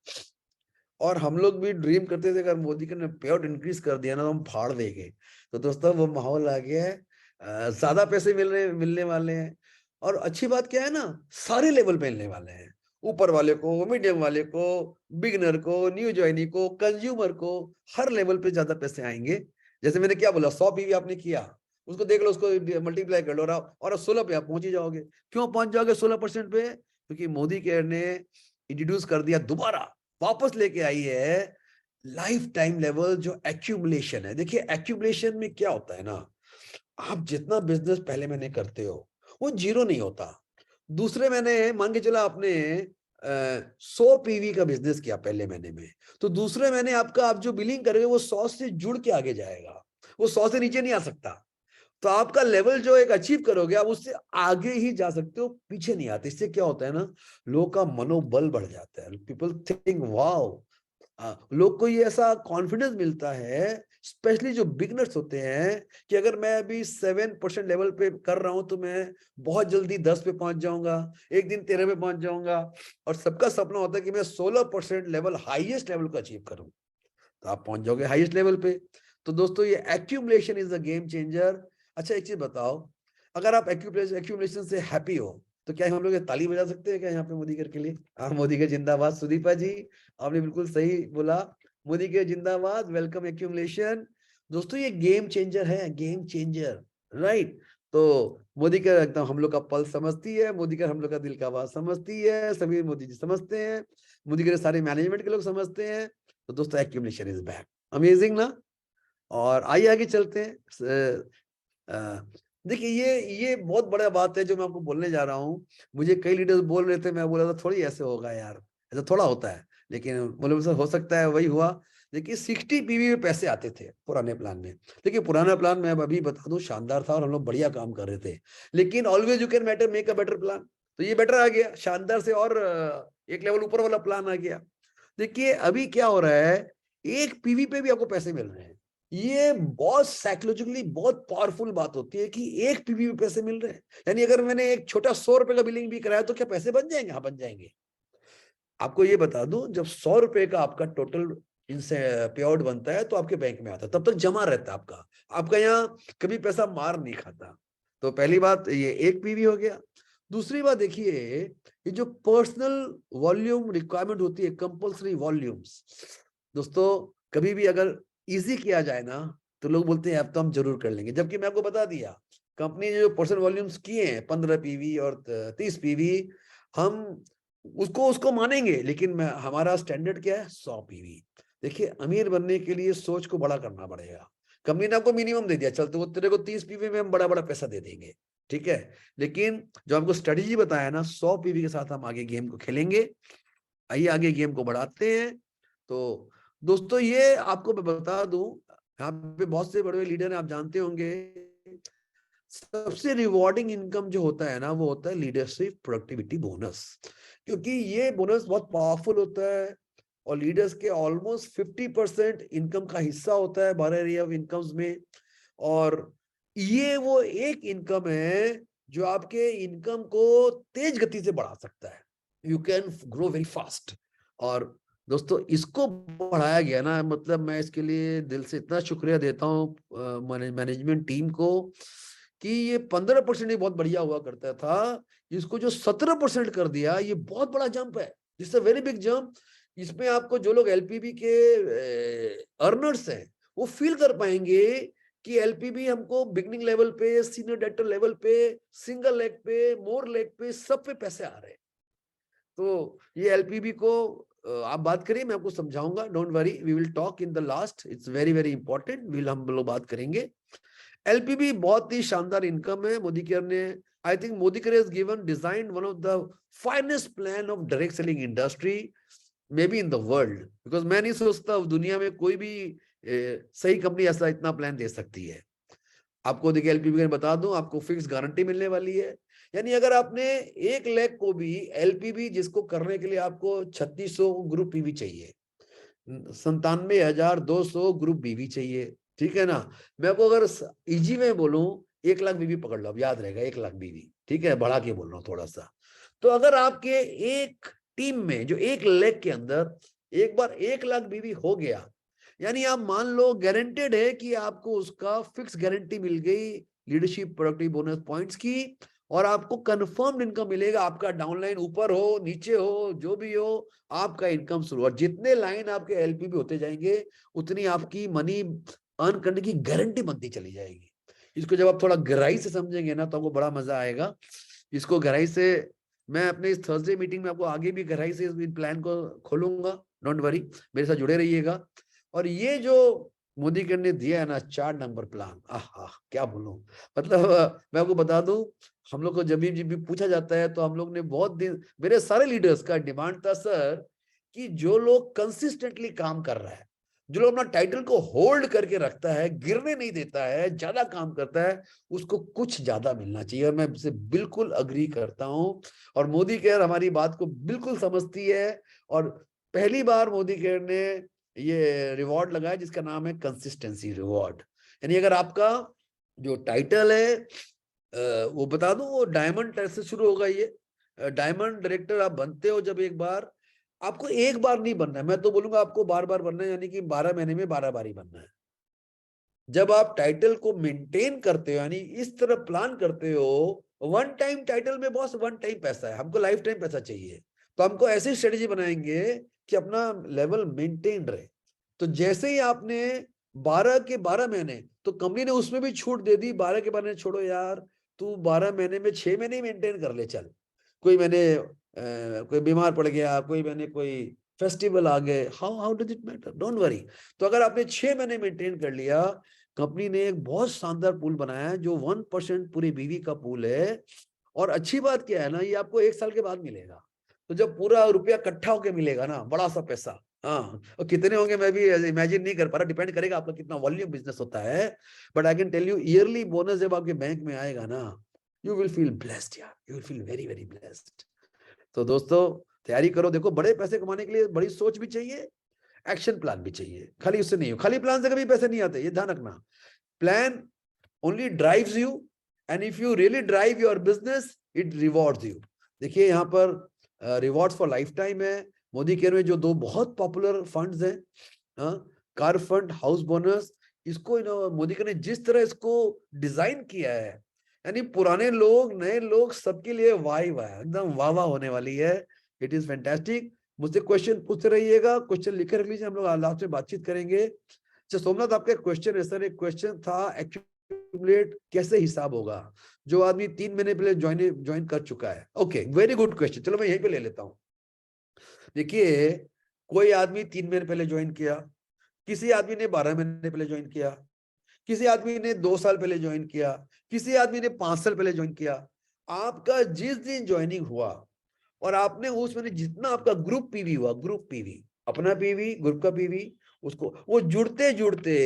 और हम लोग भी ड्रीम करते थे अगर मोदी के ने पे आउट इंक्रीज कर दिया ना तो हम फाड़ देंगे। तो दोस्तों, वो माहौल आ गया है, ज्यादा पैसे मिलने वाले हैं। और अच्छी बात क्या है ना, सारे लेवल पे मिलने वाले हैं, ऊपर वाले को, मीडियम वाले को, बिगनर को, न्यू ज्वाइनी को, कंज्यूमर को, हर लेवल पे ज्यादा पैसे आएंगे। जैसे मैंने क्या बोला, 100 पीवी आपने किया, उसको देख लो, उसको मल्टीप्लाई कर लो और 16 पे आप पहुंच ही जाओगे। क्यों पहुंच जाओगे 16% पे? क्योंकि मोदी केयर ने इंट्रोड्यूस कर दिया, दोबारा वापस लेके आई है लाइफ टाइम लेवल जो एक्यूमुलेशन है। देखिए एक्यूमुलेशन में क्या होता है ना, आप जितना बिजनेस पहले महीने करते हो वो जीरो नहीं होता। दूसरे महीने मान के चला आपने 100 पीवी का बिजनेस किया पहले महीने में, तो दूसरे महीने आपका आप जो बिलिंग करोगे वो 100 से जुड़ के आगे जाएगा, वो 100 से नीचे नहीं आ सकता। तो आपका लेवल जो एक अचीव करोगे आप उससे आगे ही जा सकते हो, पीछे नहीं आते। इससे क्या होता है ना, लोगों का मनोबल बढ़ जाता है। पीपल थिंक वाओ, लोग को ये ऐसा कॉन्फिडेंस मिलता है, स्पेशली जो बिगनर्स होते हैं, कि अगर मैं अभी 7% लेवल पे कर रहा हूं तो मैं बहुत जल्दी 10 पे पहुंच जाऊंगा, एक दिन 13 पे पहुंच जाऊंगा। और सबका सपना होता है कि मैं 16% लेवल, हाईएस्ट लेवल को अचीव करूं, तो आप पहुंच जाओगे हाईएस्ट लेवल पे। तो दोस्तों ये accumulation is a game changer. अच्छा एक चीज बताओ, अगर आप एक्यूमुलेशन से हैप्पी हो तो क्या हम लोग ये ताली बजा सकते हैं क्या यहाँ पे मोदी के लिए? हाँ, मोदी के जिंदाबाद। सुदीपा जी आपने बिल्कुल सही बोला, मोदी के जिंदाबाद, वेलकम एक्यूमुलेशन। दोस्तों ये गेम चेंजर है, गेम चेंजर, राइट। तो मोदी का एकदम हम लोग का पल्स समझती है, मोदी का हम लोग का दिल का आवाज समझती है, समीर मोदी जी समझते हैं, मोदी के सारे मैनेजमेंट के लोग समझते हैं। तो दोस्तों एक्यूमुलेशन इज बैक, अमेजिंग ना। और आइए आगे चलते हैं। देखिए ये बहुत बड़ा बात है जो मैं आपको बोलने जा रहा हूँ। मुझे कई लीडर्स बोल रहे थे, मैं बोला था थोड़ी ऐसे होगा यार, ऐसा थोड़ा होता है, लेकिन बोले सर हो सकता है, वही हुआ। देखिए 60 पीवी में पैसे आते थे पुराने प्लान में। देखिए पुराना प्लान मैं अभी बता दूं शानदार था और हम लोग बढ़िया काम कर रहे थे, लेकिन always you can matter make a better plan. तो ये बेटर आ गया, शानदार से और एक लेवल ऊपर वाला प्लान आ गया। देखिए अभी क्या हो रहा है, एक पीवी पे भी आपको पैसे मिल रहे हैं। ये बहुत साइकोलॉजिकली बहुत पावरफुल बात होती है कि एक पीवी पे पैसे मिल रहे हैं। यानी अगर मैंने एक छोटा 100 रुपए का बिलिंग भी कराया तो क्या पैसे बन जाएंगे? हाँ बन जाएंगे। आपको ये बता दूं, जब 100 रुपए का आपका टोटल इनसे पे आउट बनता है तो आपके बैंक में आता है, तब तक जमा रहता है आपका, आपका यहाँ कभी पैसा मार नहीं खाता। तो पहली बात ये एक पीवी हो गया। दूसरी बात देखिए, ये जो पर्सनल वॉल्यूम रिक्वायरमेंट होती है, कंपल्सरी वॉल्यूम्स, दोस्तों कभी भी अगर इजी किया जाए ना तो लोग बोलते हैं अब तो हम जरूर कर लेंगे। जबकि मैं आपको बता दिया, कंपनी ने जो पर्सनल वॉल्यूम्स किए हैं 15 पीवी और 30 पीवी, हम उसको उसको मानेंगे, लेकिन मैं हमारा स्टैंडर्ड क्या है? 100 पीवी। देखिए अमीर बनने के लिए सोच को बड़ा करना पड़ेगा। कंपनी ने आपको मिनिमम दे दिया, चलते वो तेरे को 30 पीवी में हम बड़ा बड़ा पैसा दे देंगे, ठीक है, लेकिन जो हमको स्ट्रेटेजी बताया ना 100 पीवी के साथ हम आगे गेम को खेलेंगे। आइए आगे गेम को बढ़ाते हैं। तो दोस्तों ये आपको मैं बता दूं, यहाँ पे बहुत से बड़े बड़े लीडर हैं, आप जानते होंगे, सबसे रिवॉर्डिंग इनकम जो होता है ना वो होता है लीडरशिप प्रोडक्टिविटी बोनस। क्योंकि ये बोनस बहुत पावरफुल होता है और लीडर्स के ऑलमोस्ट 50% इनकम का हिस्सा होता है 12 एरिया ऑफ इनकम्स में। और ये वो एक इनकम है जो आपके इनकम को तेज गति से बढ़ा सकता है। You can grow very fast. और दोस्तों इसको बढ़ाया गया ना, मतलब मैं इसके लिए दिल से इतना शुक्रिया देता हूँ मैनेजमेंट टीम को, कि ये 15% ही बहुत बढ़िया हुआ करता था, इसको जो 17% कर दिया, ये बहुत बड़ा जंप है, it's a very big jump. इसमें आपको जो लोग एलपीबी के अर्नर्स हैं वो फील कर पाएंगे कि एलपीबी हमको बिगनिंग लेवल पे, सीनियर डायरेक्टर लेवल पे, सिंगल लेग पे, मोर लेग पे, सब पे पैसे आ रहे हैं। तो ये एलपीबी को आप बात करिए, मैं आपको समझाऊंगा, don't worry, we will talk in the last, it's very very important, हम लोग बात करेंगे। एलपीबी बहुत ही शानदार इनकम है। मोदी केयर ने, I think Modi care has given design one of the finest plan of direct selling industry may be in the world, because मैं नहीं सोचता दुनिया में कोई भी सही कंपनी ऐसा इतना प्लान दे सकती है। आपको देखिए एलपीबी का बता दूं, आपको फिक्स गारंटी मिलने वाली है। यानी अगर आपने 1 लाख को भी एलपीबी जिसको करने के लिए आपको 3600 ग्रुप पीवी चाहिए, 97,200 ग्रुप बीवी चाहिए, ठीक है ना। मैं आपको अगर इजी में बोलूं 1 लाख बीवी पकड़ लो, अब याद रहेगा 1 लाख बीवी, ठीक है, बढ़ा के बोल रहा हूं थोड़ा सा। तो अगर आपके एक टीम में जो 1 लाख के अंदर एक बार 1 लाख बीवी हो गया, यानी आप मान लो गारंटेड है कि आपको उसका फिक्स गारंटी मिल गई लीडरशिप प्रोडक्टिव बोनस पॉइंट्स की, और आपको कंफर्म्ड इनकम मिलेगा। आपका डाउनलाइन ऊपर हो नीचे हो जो भी हो, आपका इनकम शुरू, और जितने लाइन आपके एलपीबी होते जाएंगे उतनी आपकी मनी अर्न करने की गारंटी बनती चली जाएगी। इसको जब आप थोड़ा गहराई से समझेंगे ना तो आपको बड़ा मजा आएगा। इसको गहराई से मैं अपने इस थर्सडे मीटिंग में आपको आगे भी गहराई से इस प्लान को खोलूंगा, डोंट वरी, मेरे साथ जुड़े रहिएगा। और ये जो मोदी केयर ने दिया है ना 4 नंबर प्लान, आहा क्या बोलूं, मतलब मैं आपको बता दूं, हम लोग को जब भी पूछा जाता है तो हम लोग ने बहुत दिन, मेरे सारे लीडर्स का डिमांड था सर कि जो लोग कंसिस्टेंटली काम कर रहा है, जो लोग अपना टाइटल को होल्ड करके रखता है, गिरने नहीं देता है, ज्यादा काम करता है, उसको कुछ ज्यादा मिलना चाहिए। और मैं इससे बिल्कुल अग्री करता हूं। और मोदी केयर हमारी बात को बिल्कुल समझती है। और पहली बार मोदी केयर ने ये रिवॉर्ड लगाया जिसका नाम है कंसिस्टेंसी रिवॉर्ड। यानी अगर आपका जो टाइटल है वो बता दूं, वो डायमंड से शुरू होगा। ये डायमंड डायरेक्टर आप बनते हो जब एक बार, आपको एक बार नहीं बनना है, मैं तो बोलूंगा आपको बार बार बनना है, यानी कि 12 महीने में 12 बार ही बनना है। जब आप टाइटल को मेंटेन करते हो, यानी इस तरह प्लान करते हो, वन टाइम टाइटल में बॉस वन टाइम पैसा है, हमको लाइफ टाइम पैसा चाहिए, तो हमको ऐसी स्ट्रेटेजी बनाएंगे कि अपना लेवल मेंटेन रहे। तो जैसे ही आपने 12 के 12 महीने, तो कंपनी ने उसमें भी छूट दे दी, 12 के 12 महीने छोड़ो यार, तू 12 महीने में 6 महीने ही मेंटेन कर ले चल। कोई मैंने कोई बीमार पड़ गया, कोई मैंने कोई फेस्टिवल आ गए, how how does it matter, don't worry. तो अगर आपने 6 महीने मेंटेन कर लिया, कंपनी ने एक बहुत शानदार पूल बनाया है जो 1% पूरी बीवी का पूल है। और अच्छी बात क्या है ना, ये आपको 1 साल के बाद मिलेगा। तो जब पूरा रुपया इकट्ठा होके मिलेगा ना, बड़ा सा पैसा, हाँ, और कितने होंगे मैं भी इमेजिन नहीं कर पा रहा, डिपेंड करेगा आपका कितना वॉल्यूम बिजनेस होता है। But I can tell you, yearly bonus जब आपके बैंक में आएगा ना, यू विल फील ब्लेस्ड यार, you will feel very very blessed. तो दोस्तों तैयारी करो। देखो, बड़े पैसे कमाने के लिए बड़ी सोच भी चाहिए, एक्शन प्लान भी चाहिए, खाली उससे नहीं हो, खाली प्लान से कभी पैसे नहीं आते, ये ध्यान रखना। Plan only drives you, and if you really drive your business, it rewards you. देखिए यहाँ पर रिवॉर्ड्स फॉर लाइफ टाइम है। मोदी केयर में जो 2 बहुत पॉपुलर फंड्स हैं, कार फंड, हाउस बोनस, इसको मोदी केयर ने जिस तरह इसको डिजाइन किया है, यानी पुराने लोग नए लोग सबके लिए वाह वाह, एकदम वाह वाह होने वाली है। It is fantastic. मुझसे क्वेश्चन पूछते रहिएगा, क्वेश्चन लिखे रख लीजिए, हम लोग लास्ट में बातचीत करेंगे। अच्छा सोमनाथ, आपका क्वेश्चन है सर, एक क्वेश्चन था एक्यूमुलेट कैसे हिसाब होगा जो आदमी 3 महीने पहले ज्वाइन कर चुका है। ओके, वेरी गुड क्वेश्चन, चलो मैं यहीं पे ले लेता हूं। देखिए, कोई आदमी 3 महीने पहले ज्वाइन किया, किसी आदमी ने 12 महीने पहले ज्वाइन किया, किसी आदमी ने 2 साल पहले ज्वाइन किया, किसी आदमी ने 5 साल पहले ज्वाइन किया। आपका जिस दिन ज्वाइनिंग हुआ और आपने उसमें जितना आपका ग्रुप पीवी हुआ, ग्रुप पीवी, अपना पीवी, ग्रुप का पीवी, उसको वो जुड़ते जुड़ते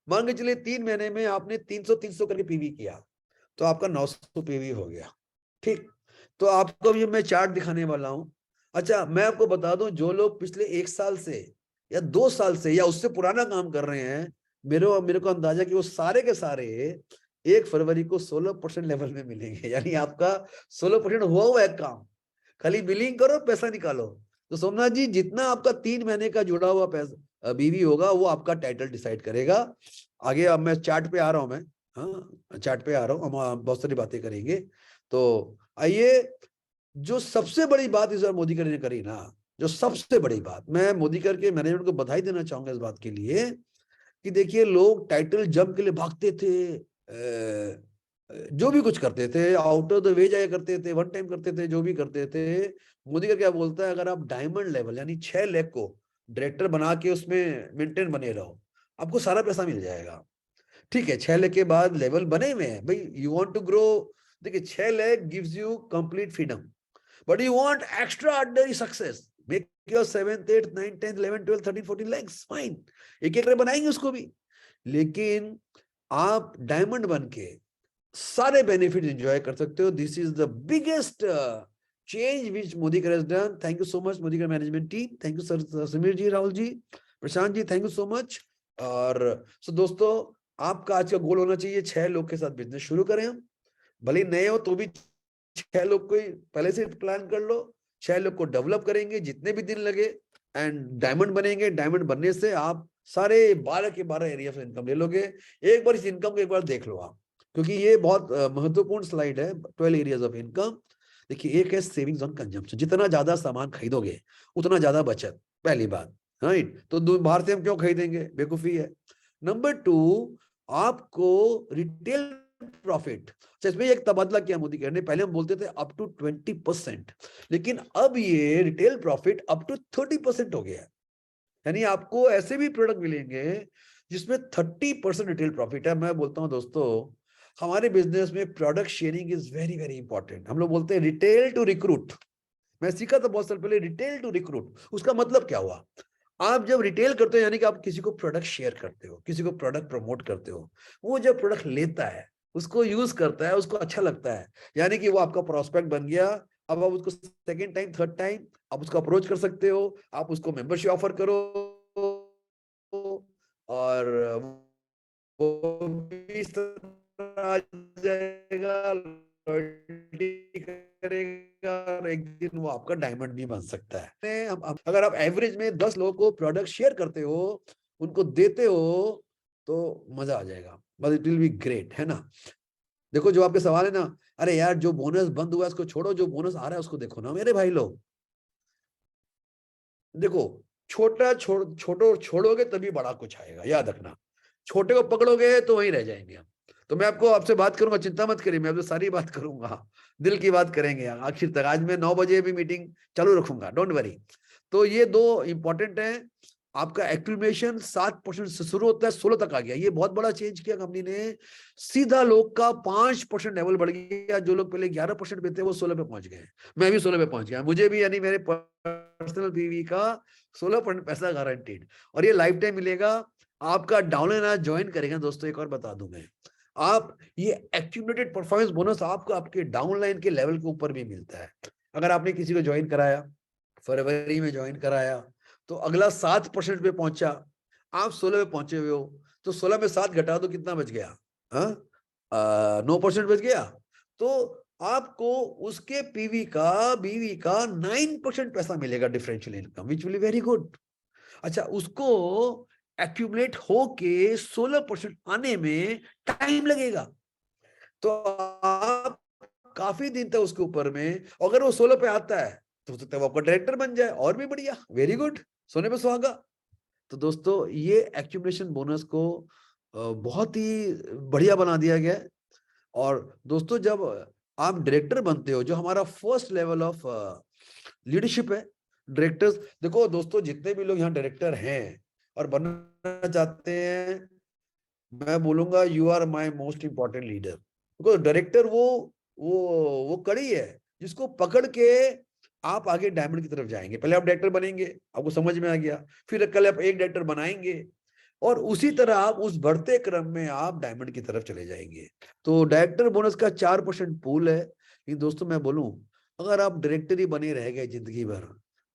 मान के चलिए 3 महीने में आपने 300 करके पीवी किया, तो आपका 900 पीवी हो गया। ठीक, तो आपको भी मैं चार्ट दिखाने वाला हूं। अच्छा, मैं आपको बता दूं, जो लोग पिछले 1 साल से या 2 साल से या उससे पुराना काम कर रहे हैं, मेरे को अंदाजा कि वो सारे के सारे 1 फरवरी को 16% लेवल में मिलेंगे। यानी आपका 16% हुआ है काम, खाली बिलिंग करो, पैसा निकालो। तो सोमनाथ जी, जितना आपका 3 महीने का जुड़ा हुआ पैसा बीवी होगा, वो आपका टाइटल डिसाइड करेगा। आगे अब मैं चार्ट पे आ रहा हूं, मैं हाँ चार्ट पे आ रहा हूँ, हम बहुत सारी बातें करेंगे। तो आइए, जो सबसे बड़ी बात इस बार मोदी कर ने करी ना, जो सबसे बड़ी बात, मैं मोदी कर के मैनेजमेंट को बधाई देना चाहूंगा इस बात के लिए कि देखिए, लोग टाइटल जंप के लिए भागते थे, जो भी कुछ करते थे, आउट ऑफ द वे जाया करते थे, वन टाइम करते थे, जो भी करते थे। मोदी का क्या बोलता है, अगर आप डायमंड लेवल यानी 6 लाख को डायरेक्टर बना के उसमें मेंटेन बने रहो, आपको सारा पैसा मिल जाएगा। ठीक है, 6 लाख के बाद लेवल बने हुए हैं भाई, यू वांट टू ग्रो। देखिए, 6 lakh gives you complete freedom, but you want extraordinary success, make your 7th 8th 9th 10th 11th 12th 13th 14 lakhs, fine, एक एक बनाएंगे उसको भी। लेकिन आप डायमंड बन के सारे बेनिफिट एंजॉय कर सकते हो। This is the biggest change which Modicare has done. Thank you so much Modicare management team, thank you sir, Sameer ji, Rahul ji, Prashant ji, thank you so much. और दोस्तों, आपका आज का गोल होना चाहिए 6 लोग के साथ बिजनेस शुरू करें हम, भले ही नए हो तो भी 6 लोग को पहले से प्लान कर लो, 6 लोग को डेवलप करेंगे जितने भी दिन लगे, एंड डायमंड बनेंगे। डायमंड बनने से आप सारे 12 के 12 एरिया से इनकम ले लोगे। एक बार इस इनकम को एक बार देख लो आप, क्योंकि ये बहुत महत्वपूर्ण स्लाइड है, 12 एरियाज ऑफ इनकम। देखिए, एक है सेविंग्स ऑन कंजम्पशन, जितना ज्यादा सामान खरीदोगे उतना ज्यादा बचत, पहली बात, राइट। तो बाहर से हम क्यों खरीदेंगे, बेवकूफी है। नंबर 2, आपको रिटेल प्रॉफिट। इसमें एक तबादला किया मोदी केयर ने, पहले हम बोलते थे अप टू 20%, लेकिन अब ये रिटेल प्रॉफिट अप टू 30% हो गया है। यानी आपको ऐसे भी प्रोडक्ट मिलेंगे जिसमें 30% रिटेल प्रॉफिट है। मैं बोलता हूं दोस्तों, हमारे बिजनेस में product sharing is very very important. हम लोग बोलते हैं रिटेल टू रिक्रूट। मैं सीखा था बहुत साल पहले रिटेल टू रिक्रूट। उसका मतलब क्या हुआ? आप जब रिटेल करते हो यानी कि आप किसी को प्रोडक्ट शेयर करते हो, किसी को प्रोडक्ट प्रमोट करते हो। वो जब प्रोडक्ट लेता है, उसको यूज करता है, उसको अच्छा लगता है, यानी कि वो आपका प्रोस्पेक्ट बन गया। अब आप उसको सेकेंड टाइम, थर्ड टाइम आप उसको अप्रोच कर सकते हो, आप उसको मेंबरशिप ऑफर करो, और वो भी इस तरह आ जाएगा, लॉयल्टी करेगा, और एक दिन वो आपका डायमंड भी बन सकता है। अगर आप एवरेज में 10 लोगों को प्रोडक्ट शेयर करते हो, उनको देते हो, तो मजा आ जाएगा, but it will be great, है ना। देखो जो आपके सवाल है ना, अरे यार जो बोनस बंद हुआ उसको छोड़ो, जो बोनस आ रहा है उसको देखो ना मेरे भाई लोग। देखो छोड़ोगे तभी बड़ा कुछ आएगा, याद रखना। छोटे को पकड़ोगे तो वहीं रह जाएंगे हम। तो मैं आपको आपसे बात करूंगा, चिंता मत करिए, मैं आपसे सारी बात करूंगा, दिल की बात करेंगे आखिर तक। आज मैं 9 बजे भी मीटिंग चालू रखूंगा, डोंट वरी। तो ये दो इंपॉर्टेंट है। आपका एक्यूमुलेशन 7% से शुरू होता है, 16 तक आ गया। ये बहुत बड़ा चेंज किया कंपनी ने। सीधा लोग का 5% लेवल बढ़ गया। जो लोग पहले 11% पे थे वो 16 पे पहुंच गए। मैं भी 16 पे पहुंच गया, मुझे भी, यानी मेरे पर्सनल बीवी का 16% पैसा गारंटीड, और ये लाइफ टाइम मिलेगा। आपका डाउनलाइन आज ज्वाइन करेगा दोस्तों, एक और बता दूं मैं, आप ये एक्यूमुलेटेड परफॉर्मेंस बोनस आपको आपके डाउनलाइन के लेवल के ऊपर भी मिलता है। अगर आपने किसी को ज्वाइन कराया, फरवरी में ज्वाइन कराया, तो अगला 7% पे पहुंचा, आप 16 पे पहुंचे हुए हो, तो 16 में 7 घटा दो, कितना बच गया? 9% बच गया। तो आपको उसके बीवी का 9% पैसा मिलेगा, differential income, which will be very good. अच्छा, उसको एक्यूमुलेट होके 16% आने में टाइम लगेगा, तो आप काफी दिन तक उसके ऊपर में, अगर वो 16 पे आता है तो हो सकता है वो आपका डायरेक्टर बन जाए, और भी बढ़िया, वेरी गुड, सोने पे सुहागा। तो दोस्तों ये एक्यूमुलेशन बोनस को बहुत ही बढ़िया बना दिया गया है। और दोस्तों जब आप डायरेक्टर बनते हो, जो हमारा फर्स्ट लेवल ऑफ लीडरशिप है, डायरेक्टर्स, देखो दोस्तों जितने भी लोग यहाँ डायरेक्टर हैं और बनना चाहते हैं, मैं बोलूंगा you are my most important leader. Because director वो वो कड़ी है जिसको पकड़ के आप आगे डायमंड की तरफ जाएंगे। पहले आप डायरेक्टर बनेंगे, आपको समझ में आ गया, फिर कल आप एक डायरेक्टर बनाएंगे, और उसी तरह आप उस बढ़ते क्रम में आप डायमंड की तरफ चले जाएंगे। तो डायरेक्टर बोनस का 4% पूल है। लेकिन दोस्तों मैं बोलूं, अगर आप डायरेक्टर ही बने रह गए जिंदगी भर,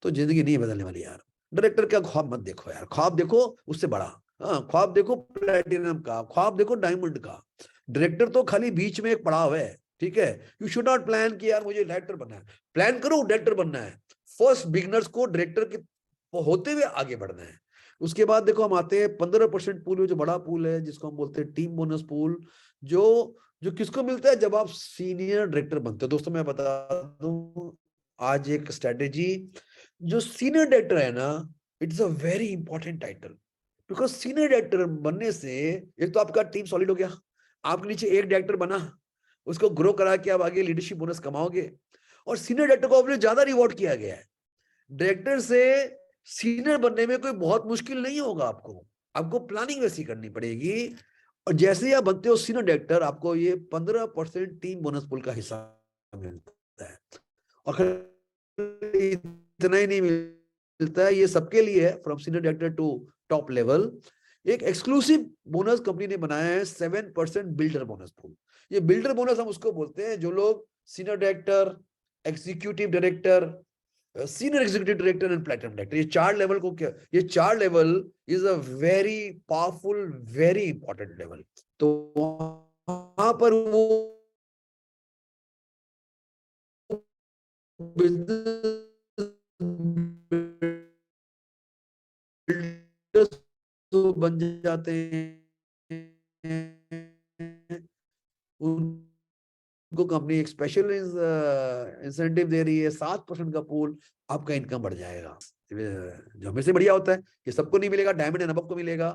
तो जिंदगी नहीं बदलने वाली यार। डायरेक्टर का ख्वाब मत देखो यार, ख्वाब देखो उससे बड़ा। हाँ, ख्वाब देखो प्लेटिनम का, ख्वाब देखो डायमंड का। डायरेक्टर तो खाली बीच में एक पड़ाव है, ठीक है। यू शुड नॉट प्लान कि यार मुझे डायरेक्टर बनना है। प्लान करो डायरेक्टर बनना है। फर्स्ट बिगनर्स को डायरेक्टर के होते हुए आगे बढ़ना है। उसके बाद देखो हम आते हैं 15% पूल, जो बड़ा पूल है, जिसको हम बोलते हैं टीम बोनस पूल, जो जो किसको मिलता है जब आप सीनियर डायरेक्टर बनते हो। दोस्तों मैं बता दूं आज एक स्ट्रेटेजी, जो सीनियर डायरेक्टर है ना, it's a very important title. Because senior director बनने से एक तो आपका टीम सॉलिड हो गया, आपके नीचे एक डायरेक्टर बना, उसको ग्रो करा के आप आगे लीडरशिप बोनस कमाओगे, और सीनियर डायरेक्टर को आपने ज्यादा रिवॉर्ड किया गया है। डायरेक्टर से सीनियर बनने में कोई बहुत मुश्किल नहीं होगा, आपको आपको प्लानिंग वैसी करनी पड़ेगी। और जैसे ही आप बनते हो सीनियर डायरेक्टर, आपको ये 15% टीम बोनस पूल का हिस्सा मिलता है। और इतना ही नहीं मिलता है, ये सबके लिए है, from senior director to top level. एक एक्सक्लूसिव बोनस कंपनी ने बनाया है, 7% बिल्डर बोनस पूल। ये बिल्डर बोनस हम उसको बोलते हैं जो लोग senior director, executive director, senior executive director and platinum director, ये 4 लेवल को क्या, ये 4 level is a very powerful, very important level. तो वहां पर वो बिजनेस बन जाते हैं, उनको कंपनी एक स्पेशल इंसेंटिव दे रही है, 7% का पूल, आपका इनकम बढ़ जाएगा। जो हमें से बढ़िया होता है, ये सबको नहीं मिलेगा, डायमंड एंड अबव को मिलेगा।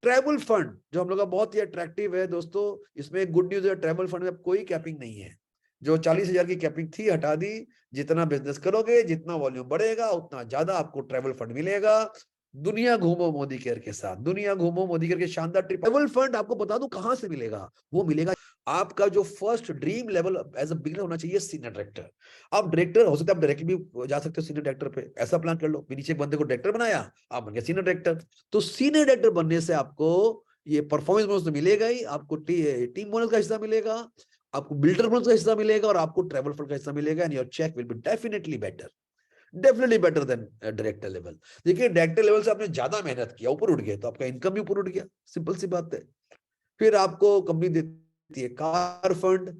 ट्रैवल फंड जो हम लोग का बहुत ही अट्रैक्टिव है दोस्तों, इसमें एक गुड न्यूज है, ट्रैवल फंड में अब कोई कैपिंग नहीं है। जो 40,000 की कैपिंग थी हटा दी। जितना बिजनेस करोगे, जितना वॉल्यूम बढ़ेगा, उतना ज्यादा आपको ट्रैवल फंड मिलेगा। दुनिया घूमो मोदी केयर के साथ, दुनिया घूमो मोदी केयर के शानदार ट्रिप। ट्रैवल फंड आपको बता दूं कहां से मिलेगा, वो मिलेगा आपका जो first dream level as a beginner होना चाहिए, सीनियर डायरेक्टर। आप डायरेक्टर हो सकता है, आप डायरेक्ट भी जा सकते हो सीनियर डायरेक्टर पे, ऐसा प्लान कर लो। नीचे एक बंदे को डायरेक्टर बनाया, आप बन गए सीनियर डायरेक्टर। तो सीनियर डायरेक्टर बनने से आपको ये परफॉर्मेंस बोनस तो मिलेगा ही, आपको टीम बोनस का हिस्सा मिलेगा, आपको बिल्डर बोनस का हिस्सा मिलेगा, और आपको ट्रैवल फंड का हिस्सा मिलेगा। And your cheque will be definitely better than director level. देखिए डायरेक्टर लेवल से आपने ज्यादा मेहनत किया, ऊपर उठ गया, तो आपका इनकम भी ऊपर उठ गया, सिंपल सी बात है। फिर आपको कंपनी देती है कार फंड।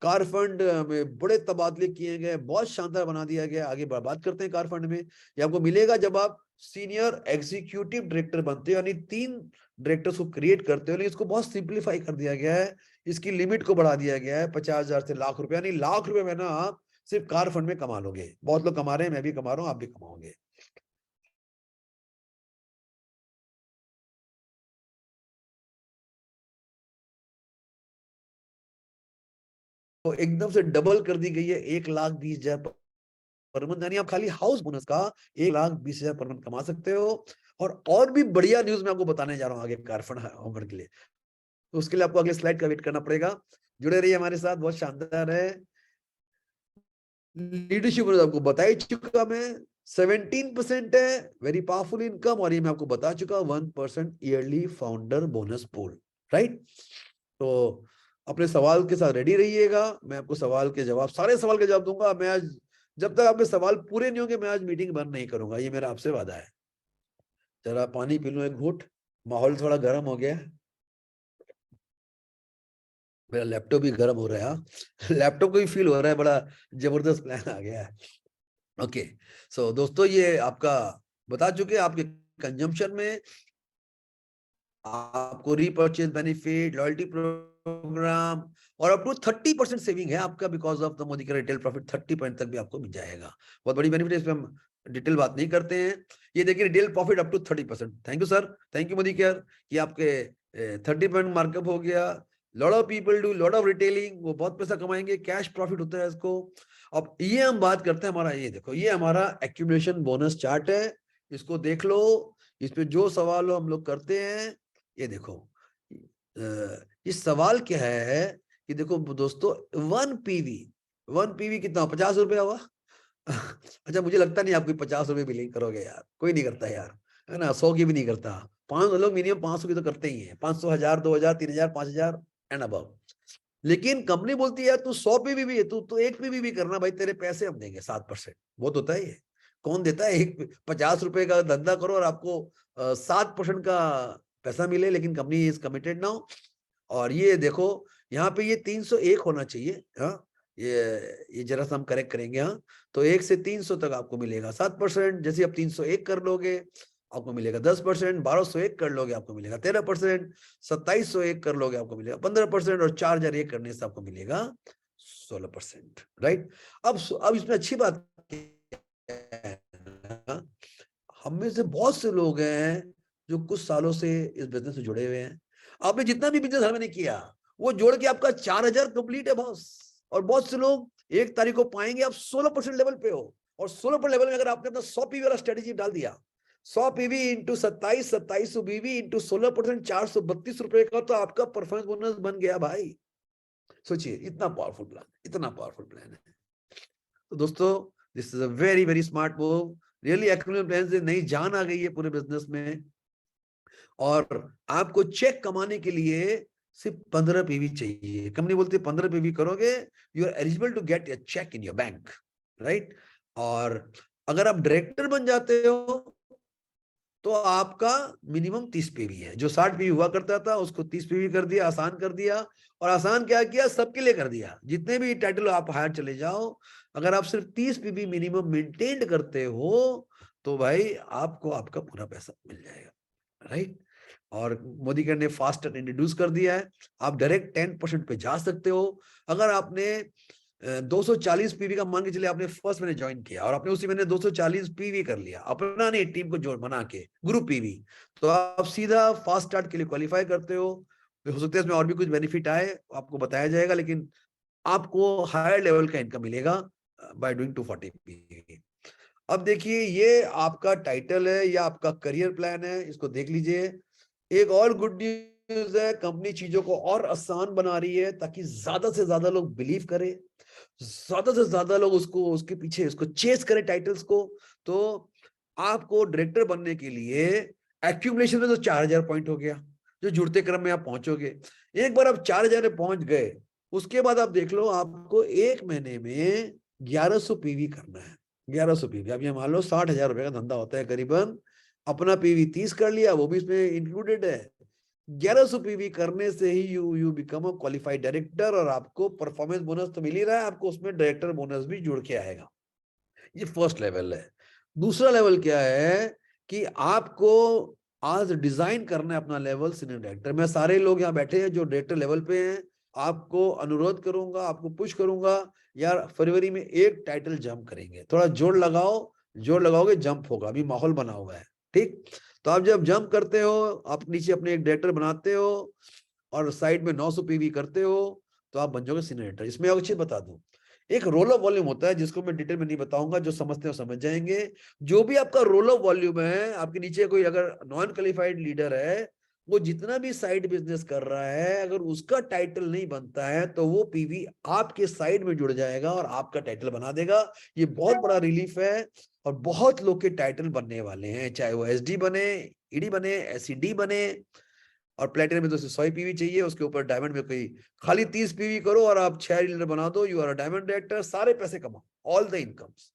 कार फंड में बड़े तबादले किए गए, बहुत शानदार बना दिया गया। आगे बात करते हैं कार फंड में। ये आपको मिलेगा जब आप सीनियर एग्जीक्यूटिव डायरेक्टर बनते हो, यानी 3 डायरेक्टर्स को क्रिएट करते हो। लेकिन इसको बहुत सिंप्लीफाई कर दिया गया है, इसकी लिमिट को बढ़ा दिया गया है 50,000 से लाख रुपए, यानी लाख रुपए में ना आप सिर्फ कार फंड में कमा लोगे। बहुत लोग कमा रहे हैं, मैं भी कमा रहा हूं, आप भी कमाओगे। तो एकदम से डबल कर दी गई है, 1,20,000 पर मंथ, यानी आप खाली हाउस बोनस का 1,20,000 पर मंथ कमा सकते हो। और भी बढ़िया न्यूज मैं आपको बताने जा रहा हूँ आगे कार फंड होमर के लिए। तो उसके लिए आपको अगले स्लाइड का वेट करना पड़ेगा। जुड़े रहिए हमारे साथ, बहुत शानदार है। लीडरशिप आपको बता ही चुका मैं, 17% है वेरी पावरफुल इनकम, और ये मैं आपको बता चुका 1% yearly founder bonus pool, right. तो अपने सवाल के साथ रेडी रहिएगा, मैं आपको सवाल के जवाब, सारे सवाल के जवाब दूंगा। मैं आज, जब तक आपके सवाल पूरे नहीं होंगे, मैं आज मीटिंग बंद नहीं करूंगा, ये मेरा आपसे वादा है। जरा पानी पी लूं एक घूंट, माहौल थोड़ा गर्म हो गया। मेरा लैपटॉप भी गर्म हो रहा है, लैपटॉप को भी फील हो रहा है, बड़ा जबरदस्त प्लान आ गया है। ओके सो दोस्तों, ये आपका बता चुके आपके कंजम्पशन में आपको रीपर्चेज बेनिफिट, लॉयल्टी प्रोग्राम, और अप टू 30% सेविंग है आपका बिकॉज ऑफ द मोदी का रिटेल प्रॉफिट 30% तक भी आपको मिल जाएगा। बहुत बड़ी बेनिफिट है, इस पे हम डिटेल बात नहीं करते हैं। ये देखिए retail profit up to 30%। Thank you sir, thank you Modicare कि आपके 30% मार्कअप हो गया। Lot of people do lot of retailing, वो बहुत पैसा कमाएंगे, कैश प्रॉफिट होता है इसको। अब ये हम बात करते हैं हमारा, ये देखो ये हमारा एक्यूमुलेशन बोनस चार्ट है, इसको देख लो। इस पे जो सवाल हम लोग करते हैं, ये देखो ये सवाल क्या है कि देखो दोस्तों, 1 PV कितना, 50 रुपया हुआ। अच्छा मुझे लगता नहीं आप कोई 50 रुपये बिलिंग करोगे यार, कोई नहीं करता यार, है ना। 100 की भी नहीं करता। 5 लोग मिनिमम 500 की तो करते ही है, 500, 1000, 2000, 3000, 5000 एंड अबव। लेकिन कंपनी बोलती है यार तू 100 पीवी भी है, तू 1 पीवी भी करना भाई, तेरे पैसे हम देंगे 7%। बहुत होता है ये, कौन देता है? एक 50 रुपए का धंधा करो और आपको 7% का पैसा मिले। लेकिन कंपनी इज कमिटेड नाउ। और ये देखो यहाँ पे ये 301 होना चाहिए। हाँ ये जरा सा हम करेक्ट करेंगे। हाँ तो 1 से 300 तक आपको मिलेगा 7%। जैसे आप 301 कर लोगे आपको मिलेगा 10%, 1201 कर लोगे आपको मिलेगा 13%, 2701 कर लोगे आपको मिलेगा 15%, और 4001 करने से आपको मिलेगा 16%, राइट। अब इसमें अच्छी बात हम में से बहुत से लोग हैं जो कुछ सालों से इस बिजनेस से जुड़े हुए हैं। आपने जितना भी बिजनेस हमें किया वो जोड़ के आपका 4000 कंप्लीट है बॉस। और बहुत से लोग 1 तारीख को पाएंगे आप 16% लेवल पे हो। और 16% लेवल में अगर आपने अपना 100 पीवी वाला स्ट्रेटेजी डाल दिया, 100 पीवी इंटू 27 बीवी इंटू 16%, 432 रुपए का तो आपका परफॉर्मेंस बोनस बन गया भाई। सोचिए इतना पावरफुल प्लान, इतना पावरफुल प्लान है। तो दोस्तों this is a very very smart move. Really accumulate plan से नई जान आ गई है पूरे बिजनेस में। और आपको चेक कमाने के लिए सिर्फ 15 पीवी चाहिए। कंपनी बोलती है 15 पीवी करोगे you are eligible to get a cheque in your bank, right. और अगर आप डायरेक्टर बन जाते हो तो आपका मिनिमम 30 पीवी है। जो 60 पीवी हुआ करता था उसको 30 पीवी कर दिया, आसान कर दिया। और आसान क्या किया, सबके लिए कर दिया। जितने भी टाइटल आप हायर चले जाओ, अगर आप सिर्फ 30 पीवी मिनिमम मेंटेन करते हो तो भाई आपको आपका पूरा पैसा मिल जाएगा, राइट। और मोदी ने फास्ट इंट्रोड्यूस कर दिया है, आप डायरेक्ट 10% पे जा सकते हो। अगर आपने 240 पीवी का मान के चलिए आपने फर्स्ट महीने ज्वाइन किया और आपने उसी महीने 240 पीवी कर लिया अपना, नहीं टीम को जोड़ बना के ग्रुप पीवी, तो आप सीधा फास्ट स्टार्ट के लिए क्वालिफाई करते हो सकता है इसमें और भी कुछ बेनिफिट आए, आपको बताया जाएगा, लेकिन आपको हायर लेवल का इनकम मिलेगा बाय डूइंग 240 पीवी। अब देखिए ये आपका टाइटल है या आपका करियर प्लान है, इसको देख लीजिए। एक और गुड न्यूज है, कंपनी चीजों को और आसान बना रही है ताकि ज्यादा से ज्यादा लोग बिलीव करें, ज्यादा से ज्यादा लोग उसको उसके पीछे उसको चेस करें टाइटल्स को। तो आपको डायरेक्टर बनने के लिए एक्यूमुलेशन में तो 4000 पॉइंट हो गया, जो जुड़ते क्रम में आप पहुंचोगे। एक बार आप 4000 में पहुंच गए, उसके बाद आप देख लो आपको एक महीने में 1100 पीवी करना है। 1100 पीवी, अब ये मान लो 60,000 रुपए का धंधा होता है करीबन, अपना पीवी 30 कर लिया, वो भी इसमें इंक्लूडेड है। 1100 पीवी करने से ही you become a qualified director, और आपको परफॉर्मेंस बोनस तो मिल ही रहा है, आपको उसमें डायरेक्टर बोनस भी जुड़ के आएगा। ये फर्स्ट लेवल है। दूसरा लेवल क्या है कि आपको आज डिजाइन करना है अपना लेवल सीनियर डायरेक्टर। मैं सारे लोग यहाँ बैठे हैं जो डायरेक्टर लेवल पे हैं, आपको अनुरोध करूंगा, आपको पुश करूंगा, यार फरवरी में एक टाइटल जंप करेंगे, थोड़ा जोर लगाओ, जोर लगाओगे जंप होगा, अभी माहौल बना हुआ है, ठीक। तो आप जब जंप करते हो, आप नीचे अपने एक डायरेक्टर बनाते हो और साइड में 900 पीवी करते हो, तो आप बन जाओगे सीनियर डायरेक्टर। इसमें एक चीज बता दूं, एक रोल ऑफ वॉल्यूम होता है जिसको मैं डिटेल में नहीं बताऊंगा, जो समझते हो समझ जाएंगे। जो भी आपका रोल ऑफ वॉल्यूम है, आपके नीचे कोई अगर नॉन क्वालिफाइड लीडर है, वो जितना भी साइड बिजनेस कर रहा है, अगर उसका टाइटल नहीं बनता है तो वो पीवी आपके साइड में जुड़ जाएगा और आपका टाइटल बना देगा। ये बहुत बड़ा रिलीफ है और बहुत लोग के टाइटल बनने वाले हैं, चाहे वो एसडी बने, ईडी बने, एसईडी बने, और प्लेटिनम में तो 100 पीवी चाहिए, उसके ऊपर डायमंड में कोई खाली 30 पीवी करो और आप 6 लीडर बना दो, you are a diamond director, सारे पैसे कमाओ, ऑल द इनकम्स।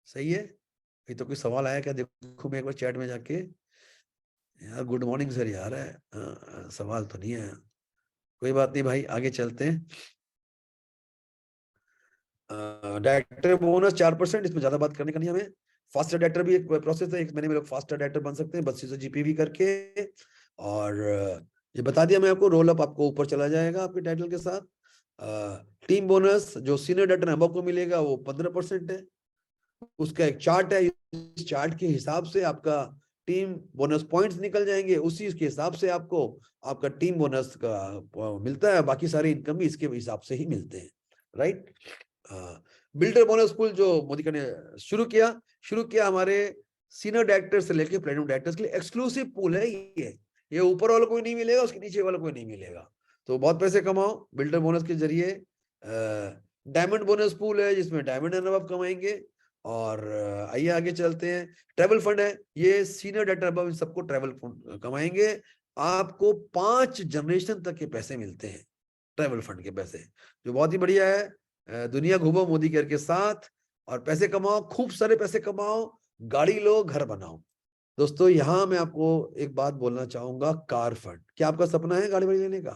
सही है। ये तो कोई सवाल आया क्या, देखो मैं एक बार चैट में जाके, यार गुड मॉर्निंग सर यार है, सवाल तो नहीं है, कोई बात नहीं भाई, आगे चलते हैं। डायरेक्टर बोनस 4%, इसमें ज्यादा बात करने का नहीं हमें। फास्टर डायरेक्टर भी एक प्रोसेस है, एक महीने में लोग फास्टर डायरेक्टर बन सकते हैं 3200 जीपीवी करके। और ये बता दिया मैं आपको, रोल अप आपको ऊपर चला जाएगा आपके टाइटल के साथ। टीम बोनस जो सीनियर डायरेक्टर अबव को मिलेगा वो 15% है, उसका एक चार्ट है, इस चार्ट के हिसाब से आपका टीम बोनस पॉइंट्स निकल जाएंगे, उसी के हिसाब से आपको आपका टीम बोनस का मिलता है, बाकी सारे इनकम भी इसके हिसाब से ही मिलते हैं, राइट। बिल्डर बोनस पूल जो मोदी का ने शुरू किया हमारे सीनियर डायरेक्टर से लेके प्लेटिनम डायरेक्टर्स के लिए एक्सक्लूसिव पूल है ये ऊपर वालों को भी नहीं मिलेगा, उसके नीचे वालों को भी नहीं मिलेगा। तो बहुत पैसे कमाओ बिल्डर बोनस के जरिए। डायमंड बोनस पूल है जिसमें डायमंड एंड अबव कमाएंगे। और आइए आगे चलते हैं। ट्रैवल फंड है, ये सीनियर डायरेक्टर अबव सबको ट्रैवल फंड कमाएंगे। आपको 5 जनरेशन तक के पैसे मिलते हैं, ट्रैवल फंड के पैसे, जो बहुत ही बढ़िया है। दुनिया घूमो मोदी केयर के साथ और पैसे कमाओ, खूब सारे पैसे कमाओ, गाड़ी लो, घर बनाओ। दोस्तों यहां मैं आपको एक बात बोलना चाहूंगा, कार फंड। क्या आपका सपना है गाड़ी वाड़ी लेने का?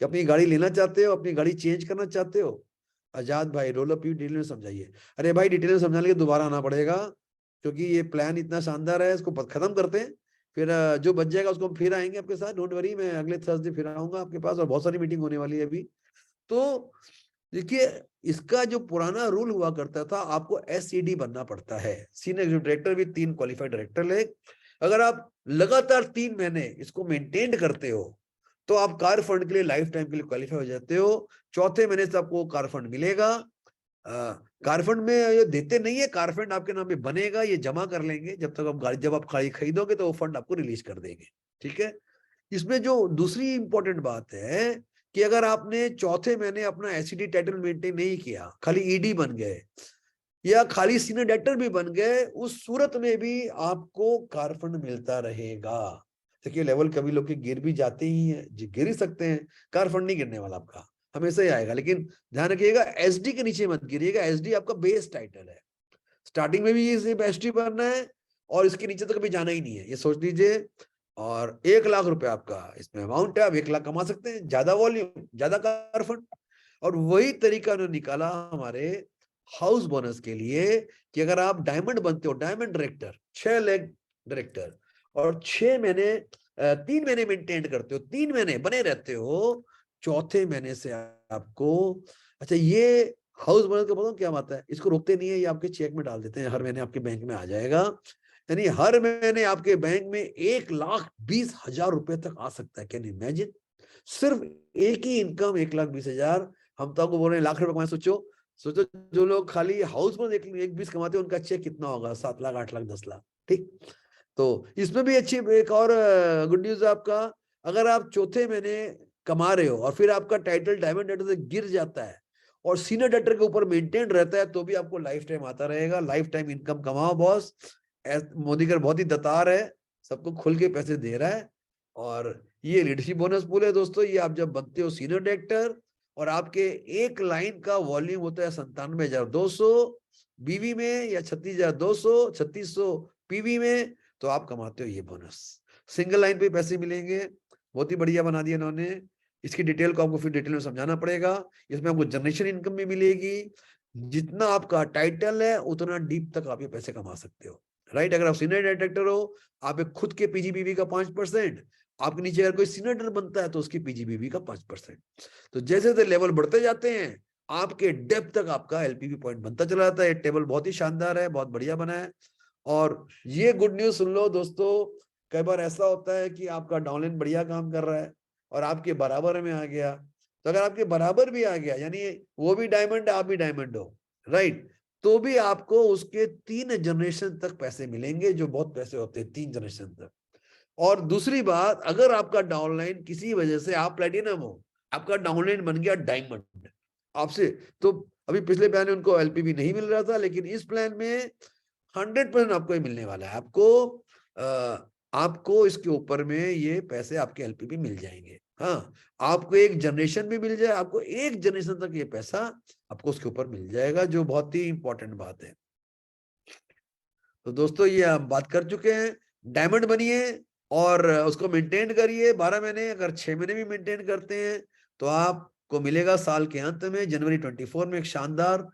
क्या अपनी गाड़ी लेना चाहते हो, अपनी गाड़ी चेंज करना चाहते हो? आजाद भाई रोल अप डिटेल में समझाइए। अरे भाई डिटेल में समझाने के लिए दोबारा आना पड़ेगा, क्योंकि ये प्लान इतना शानदार है, इसको खत्म करते हैं, फिर जो बच जाएगा उसको हम फिर आएंगे आपके साथ, डोंट वरी। मैं अगले थर्सडे फिर आऊंगा आपके पास और बहुत सारी मीटिंग होने वाली है अभी। तो देखिए इसका जो पुराना रूल हुआ करता था, आपको एसईडी बनना पड़ता है, सीनियर एग्जीक्यूटिव डायरेक्टर भी 3 क्वालिफाइड डायरेक्टर ले। अगर आप लगातार 3 महीने इसको मेंटेन करते हो तो आप कार फंड के लिए लाइफ टाइम के लिए क्वालिफाई हो जाते हो। चौथे महीने से आपको कार फंड मिलेगा। कार फंड में ये देते नहीं है, कार फंड आपके नाम पे बनेगा, ये जमा कर लेंगे, जब तक आप गाड़ी जब आप गाड़ी खरीदोगे तो वो फंड आपको रिलीज कर देंगे, ठीक है। इसमें जो दूसरी इंपॉर्टेंट बात है कि अगर आपने चौथे महीने अपना एसईडी टाइटल मेंटेन नहीं किया, खाली ईडी बन गए या खाली सीनियर डायरेक्टर भी बन गए, उस सूरत में भी आपको कार फंड मिलता रहेगा। देखिए लेवल कभी लोग के गिर भी जाते ही हैं, गिर ही सकते हैं, कार फंड नहीं गिरने वाला आपका, हमेशा ही आएगा। लेकिन ध्यान रखिएगा एसडी के नीचे मत गिरिएगा, एसडी आपका बेस टाइटल है, स्टार्टिंग में भी ये सिर्फ एसडी बनना है और इसके नीचे तो कभी जाना ही नहीं है, ये सोच लीजिए। और 1 लाख रुपए आपका इसमें अमाउंट है, आप 1 लाख कमा सकते हैं, ज्यादा वॉल्यूम ज्यादा कार फंड। और वही तरीका उन्होंने निकाला हमारे हाउस बोनस के लिए कि अगर आप डायमंड बनते हो, डायमंड डायरेक्टर 6 लाख डायरेक्टर, और 6 महीने 3 महीने मेंटेन करते हो, 3 महीने बने रहते हो, चौथे महीने से आपको अच्छा, ये हाउस बोनस का बताऊं क्या बात है, इसको रोकते नहीं है, ये आपके चेक में डाल देते हैं, हर महीने आपके बैंक में आ जाएगा। यानी हर महीने आपके बैंक में 1,20,000 रुपए तक आ सकता है। Can you imagine? सिर्फ एक ही इनकम 1,20,000। हम तो आपको बोल रहे हैं लाख रुपए कमाए। सोचो सोचो, जो लोग खाली हाउस बोनस 1,20,000 कमाते हैं, उनका चेक कितना होगा? 7 लाख, 8 लाख, 10 लाख। ठीक, तो इसमें भी अच्छी एक और गुड न्यूज है आपका। अगर आप चौथे महीने कमा रहे हो और फिर आपका टाइटल डायमंड डायरेक्टर से गिर जाता है और सीनियर डायरेक्टर के ऊपर मेंटेन रहता है, तो भी आपको लाइफ टाइम आता रहेगा। लाइफ टाइम इनकम कमाओ बॉस। मोदी कर बहुत ही दतार है, सबको खुल के पैसे दे रहा है। और ये लीडरशिप बोनस पूल है दोस्तों। ये आप जब बनते हो सीनियर डायरेक्टर और आपके एक लाइन का वॉल्यूम होता है 97,200 बीवी में या 36,200 पीवी में, तो आप कमाते हो ये बोनस। सिंगल लाइन पे पैसे मिलेंगे। बहुत ही बढ़िया बना दिया इन्होंने। इसकी डिटेल को आपको फिर डिटेल में समझाना पड़ेगा। इसमें आपको जनरेशन इनकम भी मिलेगी। जितना आपका टाइटल है उतना डीप तक आप ये पैसे कमा सकते हो। राइट, अगर आप सीनियर डायरेक्टर हो, आप एक खुद के पीजीबीवी का 5%, आपके नीचे अगर कोई सीनियर डायरेक्टर बनता है तो उसकी पीजीबीवी का 5%। तो जैसे जैसे लेवल बढ़ते जाते हैं, आपके डेप्थ तक आपका एलपीवी पॉइंट बनता चला जाता है। टेबल बहुत ही शानदार है, बहुत बढ़िया बना है। और ये गुड न्यूज सुन लो दोस्तों, कई बार ऐसा होता है कि आपका डाउनलाइन बढ़िया काम कर रहा है और आपके बराबर में आ गया। तो अगर आपके बराबर भी आ गया, यानी वो भी डायमंड, आप भी डायमंड हो, राइट, तो भी आपको उसके 3 जनरेशन तक पैसे मिलेंगे, जो बहुत पैसे होते हैं 3 जनरेशन तक। और दूसरी बात, अगर आपका डाउनलाइन किसी वजह से आप प्लेटिनम हो, आपका डाउनलाइन बन गया डायमंड आपसे, तो अभी पिछले प्लान में उनको एलपीवी नहीं मिल रहा था, लेकिन इस प्लान में 100% आपको ही मिलने वाला है। आपको इसके ऊपर में ये पैसे आपके एलपीवी मिल जाएंगे। हाँ, आपको एक जनरेशन भी मिल जाए, आपको एक जनरेशन तक ये पैसा आपको उसके ऊपर मिल जाएगा, जो बहुत ही इंपॉर्टेंट बात है। तो दोस्तों, ये हम बात कर चुके हैं। डायमंड बनिए और उसको मेंटेन करिए 12 महीने। अगर 6 महीने भी मेंटेन करते हैं तो आपको मिलेगा साल के अंत में जनवरी 24 में एक शानदार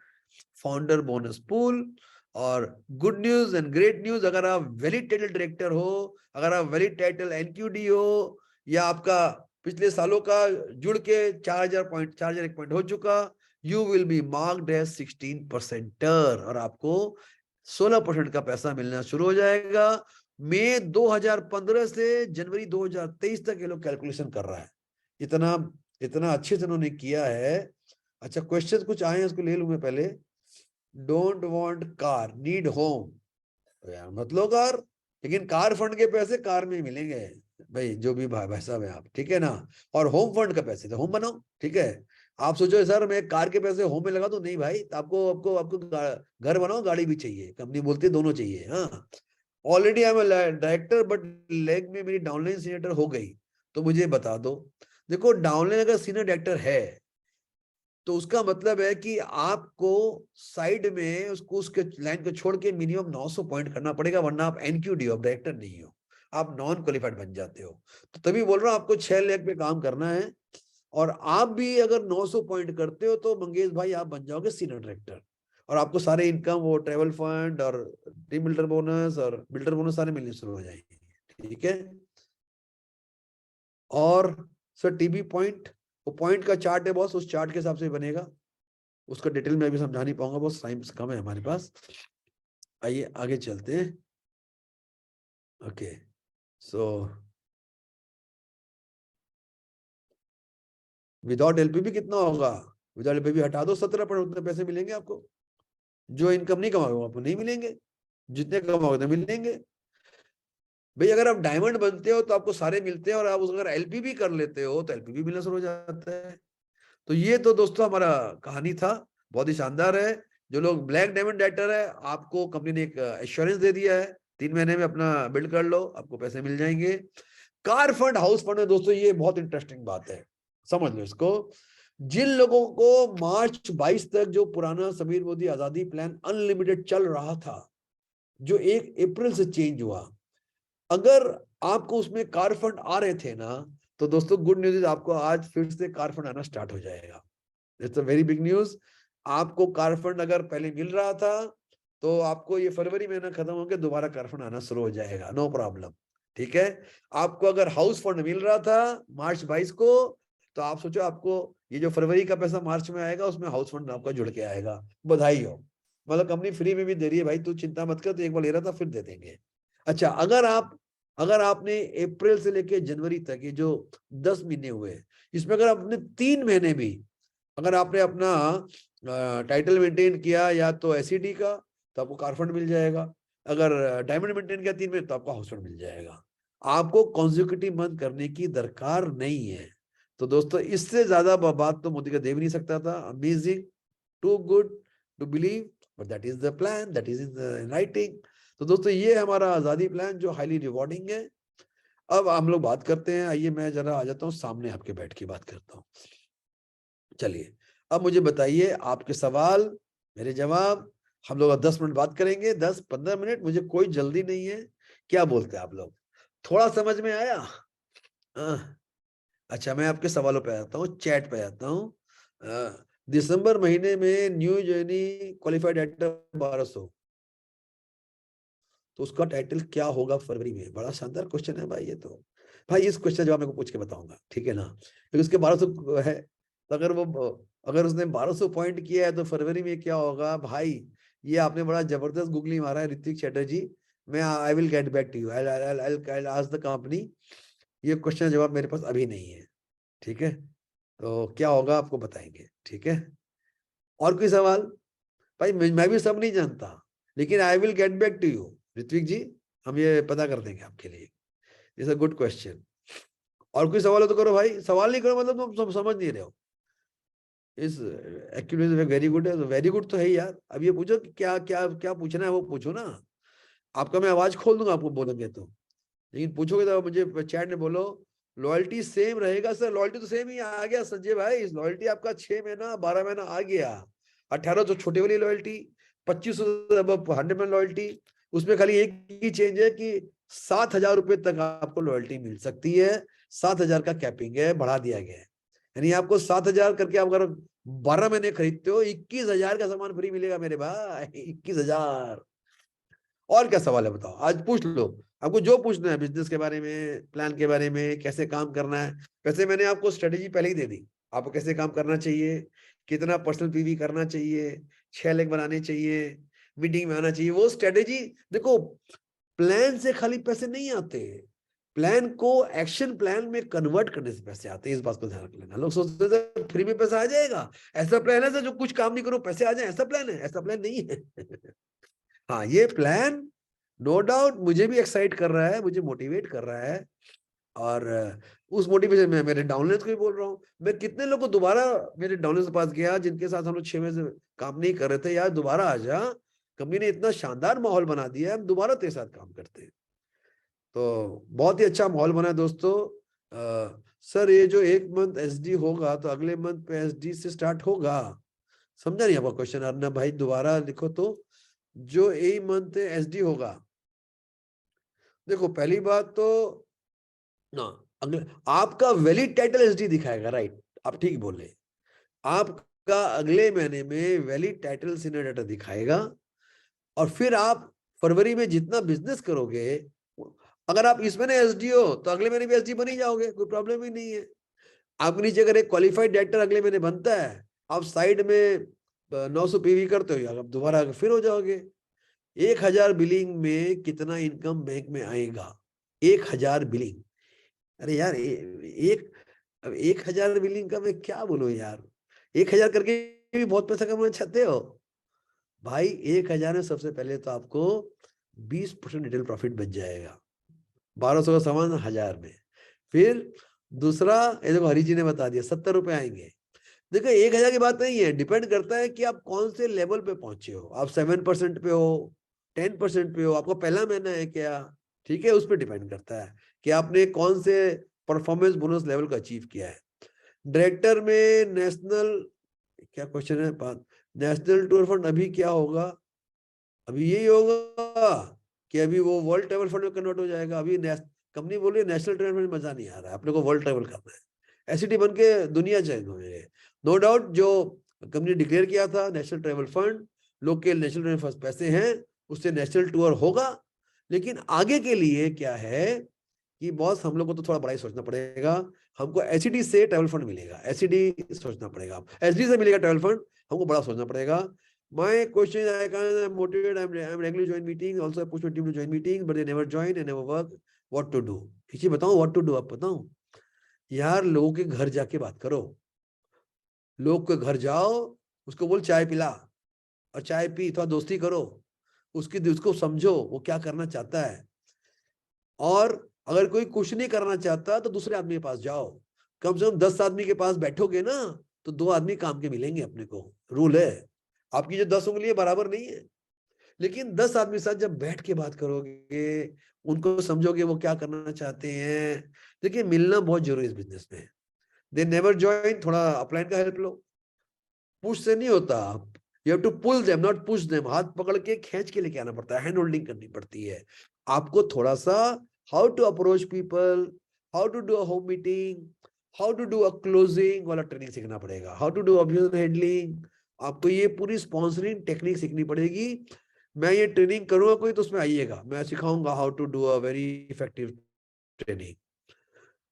फाउंडर बोनस पूल। और good news and great news, अगर आप वैलिड टाइटल डायरेक्टर हो, अगर आप वैलिड टाइटल एनक्यूडी हो, या आपका पिछले सालों का जुड़ के 4,001 पॉइंट हो चुका, you will be marked as 16%, और आपको 16% का पैसा मिलना शुरू हो जाएगा। मई 2015 से जनवरी 2023 तक ये लोग कैलकुलेशन कर रहा है। इतना इतना अच्छे से उन्होंने किया है। अच्छा, क्वेश्चन कुछ आए हैं, उसको ले लूं मैं पहले। Don't want car, need home. तो यार मत लो कार, लेकिन कार फंड के पैसे कार में मिलेंगे भाई, जो भी भाई साहब है आप, ठीक है ना। और होम फंड का पैसे तो होम बनाओ, ठीक है। आप सोचो सर मैं कार के पैसे होम में लगा दूं, नहीं भाई, तो आपको आपको आपको घर बनाओ, गाड़ी भी चाहिए, कंपनी बोलती है दोनों चाहिए। हाँ, already I am director, but leg में मेरी डाउनलाइन सीनियर हो गई, तो मुझे बता दो। देखो, डाउनलाइन अगर सीनियर डायरेक्टर है तो उसका मतलब है कि आपको साइड में उसको उसके लाइन को छोड़ के मिनिमम 900 पॉइंट करना पड़ेगा, वरना आप एनक्यूडी हो, डायरेक्टर नहीं हो, आप नॉन क्वालिफाइड बन जाते हो। तो तभी बोल रहा हूं आपको 6 लाख पे काम करना है। और आप भी अगर 900 पॉइंट करते हो तो मंगेश भाई आप बन जाओगे सीनियर डायरेक्टर, और आपको सारे इनकम, वो ट्रेवल फंड और टीम बिल्डर बोनस और बिल्डर बोनस सारे मिलने शुरू हो जाएंगे, ठीक है। और सर टीबी पॉइंट, वो पॉइंट का चार्ट है बॉस, उस चार्ट के हिसाब से बनेगा। उसका डिटेल में अभी समझा नहीं पाऊंगा बॉस, टाइम कम है हमारे पास। आइए आगे चलते हैं। ओके, सो विदाउट एलपीबी कितना होगा? विदाउट एलपीबी हटा दो 17%, उतने पैसे मिलेंगे आपको। जो इनकम नहीं कमाओगे आपको नहीं मिलेंगे, जितने कमाओगे तो मिलेंगे। भाई अगर आप डायमंड बनते हो तो आपको सारे मिलते हैं, और आप अगर एलपीबी कर लेते हो तो एलपीबी मिलना शुरू हो जाता है। तो ये तो दोस्तों हमारा कहानी था, बहुत ही शानदार है। जो लोग ब्लैक डायमंड डायरेक्टर है, आपको कंपनी ने एक एश्योरेंस दे दिया है, 3 महीने में अपना बिल्ड कर लो, आपको पैसे मिल जाएंगे। कार फंड, हाउस फंड है दोस्तों, ये बहुत इंटरेस्टिंग बात है, समझ लो इसको। जिन लोगों को मार्च 22 तक जो पुराना समीर मोदी आजादी प्लान अनलिमिटेड चल रहा था, जो 1 अप्रैल से चेंज हुआ, अगर आपको उसमें कार फंड आ रहे थे ना, तो दोस्तों गुड न्यूज, आपको आज फिर से कार फंड आना स्टार्ट हो जाएगा। It's a very big news. आपको कार फंड अगर पहले मिल रहा था तो आपको ये फरवरी महीना खत्म होकर दोबारा कार फंड आना शुरू हो जाएगा, नो प्रॉब्लम, ठीक है। आपको अगर हाउस फंड मिल रहा था मार्च 22 को, तो आप सोचो आपको ये जो फरवरी का पैसा मार्च में आएगा उसमें हाउस फंड आपका जुड़ के आएगा, बधाई हो। मतलब कंपनी फ्री में भी दे रही है भाई, तू चिंता मत कर, तो एक बार ले रहा था फिर दे देंगे। अच्छा, अगर आपने अप्रैल से लेके जनवरी तक ये जो 10 महीने हुए, इसमें अगर आपने 3 महीने भी अगर आपने अपना टाइटल मेंटेन किया या तो एसईडी का, तो आपको कार फंड मिल जाएगा। अगर डायमंड मेंटेन किया 3 महीने, तो आपको हाउस फंड मिल जाएगा। आपको कॉन्जिक्यूटिव मंथ करने की दरकार नहीं है। तो दोस्तों, इससे ज्यादा बात तो मोदी का दे भी नहीं सकता था। Amazing, too good to believe, but that is the plan, that is in writing. तो दोस्तों, ये हमारा आजादी प्लान जो हाईली रिवॉर्डिंग है। अब हम लोग बात करते हैं, आइए मैं जरा आ जाता हूँ सामने, आपके बैठ के बात करता हूँ। चलिए, अब मुझे बताइए, आपके सवाल मेरे जवाब, हम लोग 10 मिनट बात करेंगे, 10-15 मिनट, मुझे कोई जल्दी नहीं है। क्या बोलते हैं आप लोग? थोड़ा समझ में आया? अच्छा, मैं आपके सवालों पे आता हूँ, चैट पे आता हूँ। दिसंबर महीने में न्यू जर्नी क्वालिफाइड एक्टर 1200, तो उसका टाइटल क्या होगा फरवरी में? बड़ा शानदार क्वेश्चन है भाई ये तो। भाई इस क्वेश्चन जवाब मेरे को पूछ के बताऊंगा, ठीक है ना? क्योंकि उसके 1200 है, तो अगर उसने 1200 पॉइंट किया है तो फरवरी में क्या होगा भाई? ये आपने बड़ा जबरदस्त गूगली मारा है ऋत्विक चैटर्जी। मैं I will get back to you, I ask the company. ये क्वेश्चन जवाब मेरे पास अभी नहीं है, ठीक है? तो क्या होगा आपको बताएंगे, ठीक है? और कोई सवाल? भाई मैं भी सब नहीं जानता, लेकिन I will get back to you Ritvik ji, हम ये पता कर देंगे आपके लिए। It's a good question. और कोई सवाल हो तो करो भाई, सवाल नहीं करो मतलब तुम समझ नहीं रहे हो। इस एक्चुअली वेरी गुड है, तो वेरी गुड तो है ही यार। अब ये पूछो कि क्या क्या क्या पूछना है वो पूछो ना। आपका मैं आवाज खोल दूंगा आपको बोलेंगे तो, लेकिन पूछोगे तो मुझे चैट में बोलो लॉयल्टी सेम रहेगा। सर लॉयल्टी तो सेम ही आ गया संजय भाई, लॉयल्टी आपका 6 महीना 12 महीना आ गया। 18 तो छोटे वाली लॉयल्टी, 2500 100 में लॉयल्टी, उसमें खाली एक ही चेंज है कि 7,000 रुपए तक आपको लॉयल्टी मिल सकती है। 7,000 का कैपिंग है, बढ़ा दिया गया है। यानी आपको 7,000 करके आप अगर 12 महीने खरीदते हो, 21,000 का सामान फ्री मिलेगा मेरे भाई, 21,000। और क्या सवाल है बताओ, आज पूछ लो। आपको जो पूछना है, बिजनेस के बारे में, प्लान के बारे में, कैसे काम करना है। वैसे मैंने आपको स्ट्रेटेजी पहले ही दे दी, आपको कैसे काम करना चाहिए, कितना पर्सनल पीवी करना चाहिए, 6 लाख बनाने चाहिए, मीटिंग में आना चाहिए, वो स्ट्रेटेजी। देखो, प्लान से खाली पैसे नहीं आते, प्लान को एक्शन प्लान में कन्वर्ट करने से पैसे आते हैं। इस बात को ध्यान रख लेना। लोग सोचते थे फ्री में पैसा आ जाएगा, ऐसा प्लान है जो कुछ काम नहीं करो पैसे आ जाए, ऐसा प्लान है? ऐसा प्लान नहीं है। हाँ, ये प्लान नो डाउट मुझे भी एक्साइट कर रहा है, मुझे मोटिवेट कर रहा है। और उस मोटिवेशन में मेरे डाउनलाइंस को भी बोल रहा हूँ। मैं कितने लोग को दोबारा मेरे डाउनलाइंस के पास गया जिनके साथ हम लोग 6 महीने से काम नहीं कर रहे थे, यार दोबारा आ जा, कंपनी ने इतना शानदार माहौल बना दिया है, हम दोबारा तेरे साथ काम करते हैं। तो बहुत ही अच्छा माहौल बना है दोस्तों। सर ये जो 1 मंथ एसडी होगा तो अगले मंथ पे एसडी से स्टार्ट होगा? समझा नहीं आपका क्वेश्चन अर्नब भाई, दोबारा लिखो तो। जो ए मंथ एसडी होगा, देखो पहली बात तो ना, अगले आपका वैलिड टाइटल एसडी दिखाएगा, राइट? आप ठीक बोले, आपका अगले महीने में वैलिड टाइटल सीनियर डाटा दिखाएगा। और फिर आप फरवरी में जितना बिजनेस करोगे, अगर आप इस महीने एसडी हो तो अगले महीने भी एसडी बन ही जाओगे, कोई प्रॉब्लम ही नहीं है। आपके नीचे अगर एक क्वालिफाइड डायरेक्टर अगले महीने बनता है, आप साइड में 900 पीवी करते हो, आप दोबारा फिर हो जाओगे। 1,000 बिलिंग में कितना इनकम बैंक में आएगा? 1,000 बिलिंग, अरे यार एक, अब 1,000 बिलिंग का मैं क्या बोलूं यार, 1,000 करके भी बहुत पैसा कमाना चाहते हो भाई। 1,000 में सबसे पहले तो आपको 20% रिटेल प्रॉफिट बच जाएगा, 1,200 का सामान 1,000 में। फिर दूसरा, ये देखो हरी जी ने बता दिया 70 रुपए आएंगे। देखो 1,000 की बात नहीं है, डिपेंड करता है कि आप कौन से लेवल पे पहुंचे हो। आप 7% पे हो, 10% पे हो, आपको पहला महीना है क्या, ठीक है, उस पर डिपेंड करता है कि आपने कौन से परफॉर्मेंस बोनस लेवल का अचीव किया है। डायरेक्टर में नेशनल, क्या क्वेश्चन है, नेशनल टूर फंड अभी क्या होगा? अभी यही होगा कि अभी वो वर्ल्ड ट्रेवल फंड में कन्वर्ट हो जाएगा। अभी कंपनी बोली नेशनल ट्रेवल फंड मजा नहीं आ रहा है, अपने को वर्ल्ड ट्रेवल करना है, एसईटी बन के दुनिया चेंज हो जाएगी। नो डाउट जो कंपनी डिक्लेयर किया था नेशनल ट्रेवल फंड, लोग के नेशनल ट्रेवल फंड पैसे हैं, उससे नेशनल टूर होगा। लेकिन आगे के लिए क्या है कि बॉस हम लोग को तो थोड़ा बड़ा ही सोचना पड़ेगा, हमको एचडी से ट्रैवल फंड मिलेगा, एचडी सोचना पड़ेगा, एचडी से मिलेगा ट्रैवल फंड, हमको बड़ा सोचना पड़ेगा। My question, I'm motivated, I'm regularly join meetings, also I push my team to join meetings, but they never join and never work. What to do? इसी बताओ what to do, आप बताओ यार। लोगों के घर जाके बात करो, लोग के घर जाओ, उसको बोल चाय पिला, और चाय पी, थोड़ा दोस्ती करो, उसको समझो वो क्या करना चाहता है। और अगर कोई कुछ नहीं करना चाहता तो दूसरे आदमी के पास जाओ, कम से कम 10 आदमी के पास बैठोगे ना तो 2 आदमी काम के मिलेंगे अपने को। रूल है, आपकी जो 10 उंगली बराबर नहीं है, लेकिन 10 आदमी साथ जब बैठ के बात करोगे, उनको समझोगे वो क्या करना चाहते हैं। देखिए मिलना बहुत जरूरी है इस बिजनेस में। दे नेवर ज्वाइन, थोड़ा अपलाइन का हेल्प लो, पुश से नहीं होता, you have to pull them not push them. हाथ पकड़ के खींच के लेके आना पड़ता है, हैंड होल्डिंग करनी पड़ती है आपको। थोड़ा सा how to approach people, how to do a home meeting, how to do a closing वाला ट्रेनिंग सीखना पड़ेगा, how to do objection handling. आपको ये पूरी स्पॉन्सरिंग टेक्निक सीखनी पड़ेगी। मैं ये ट्रेनिंग करूंगा कोई तो उसमें आइएगा, मैं सिखाऊंगा how to do a very effective training.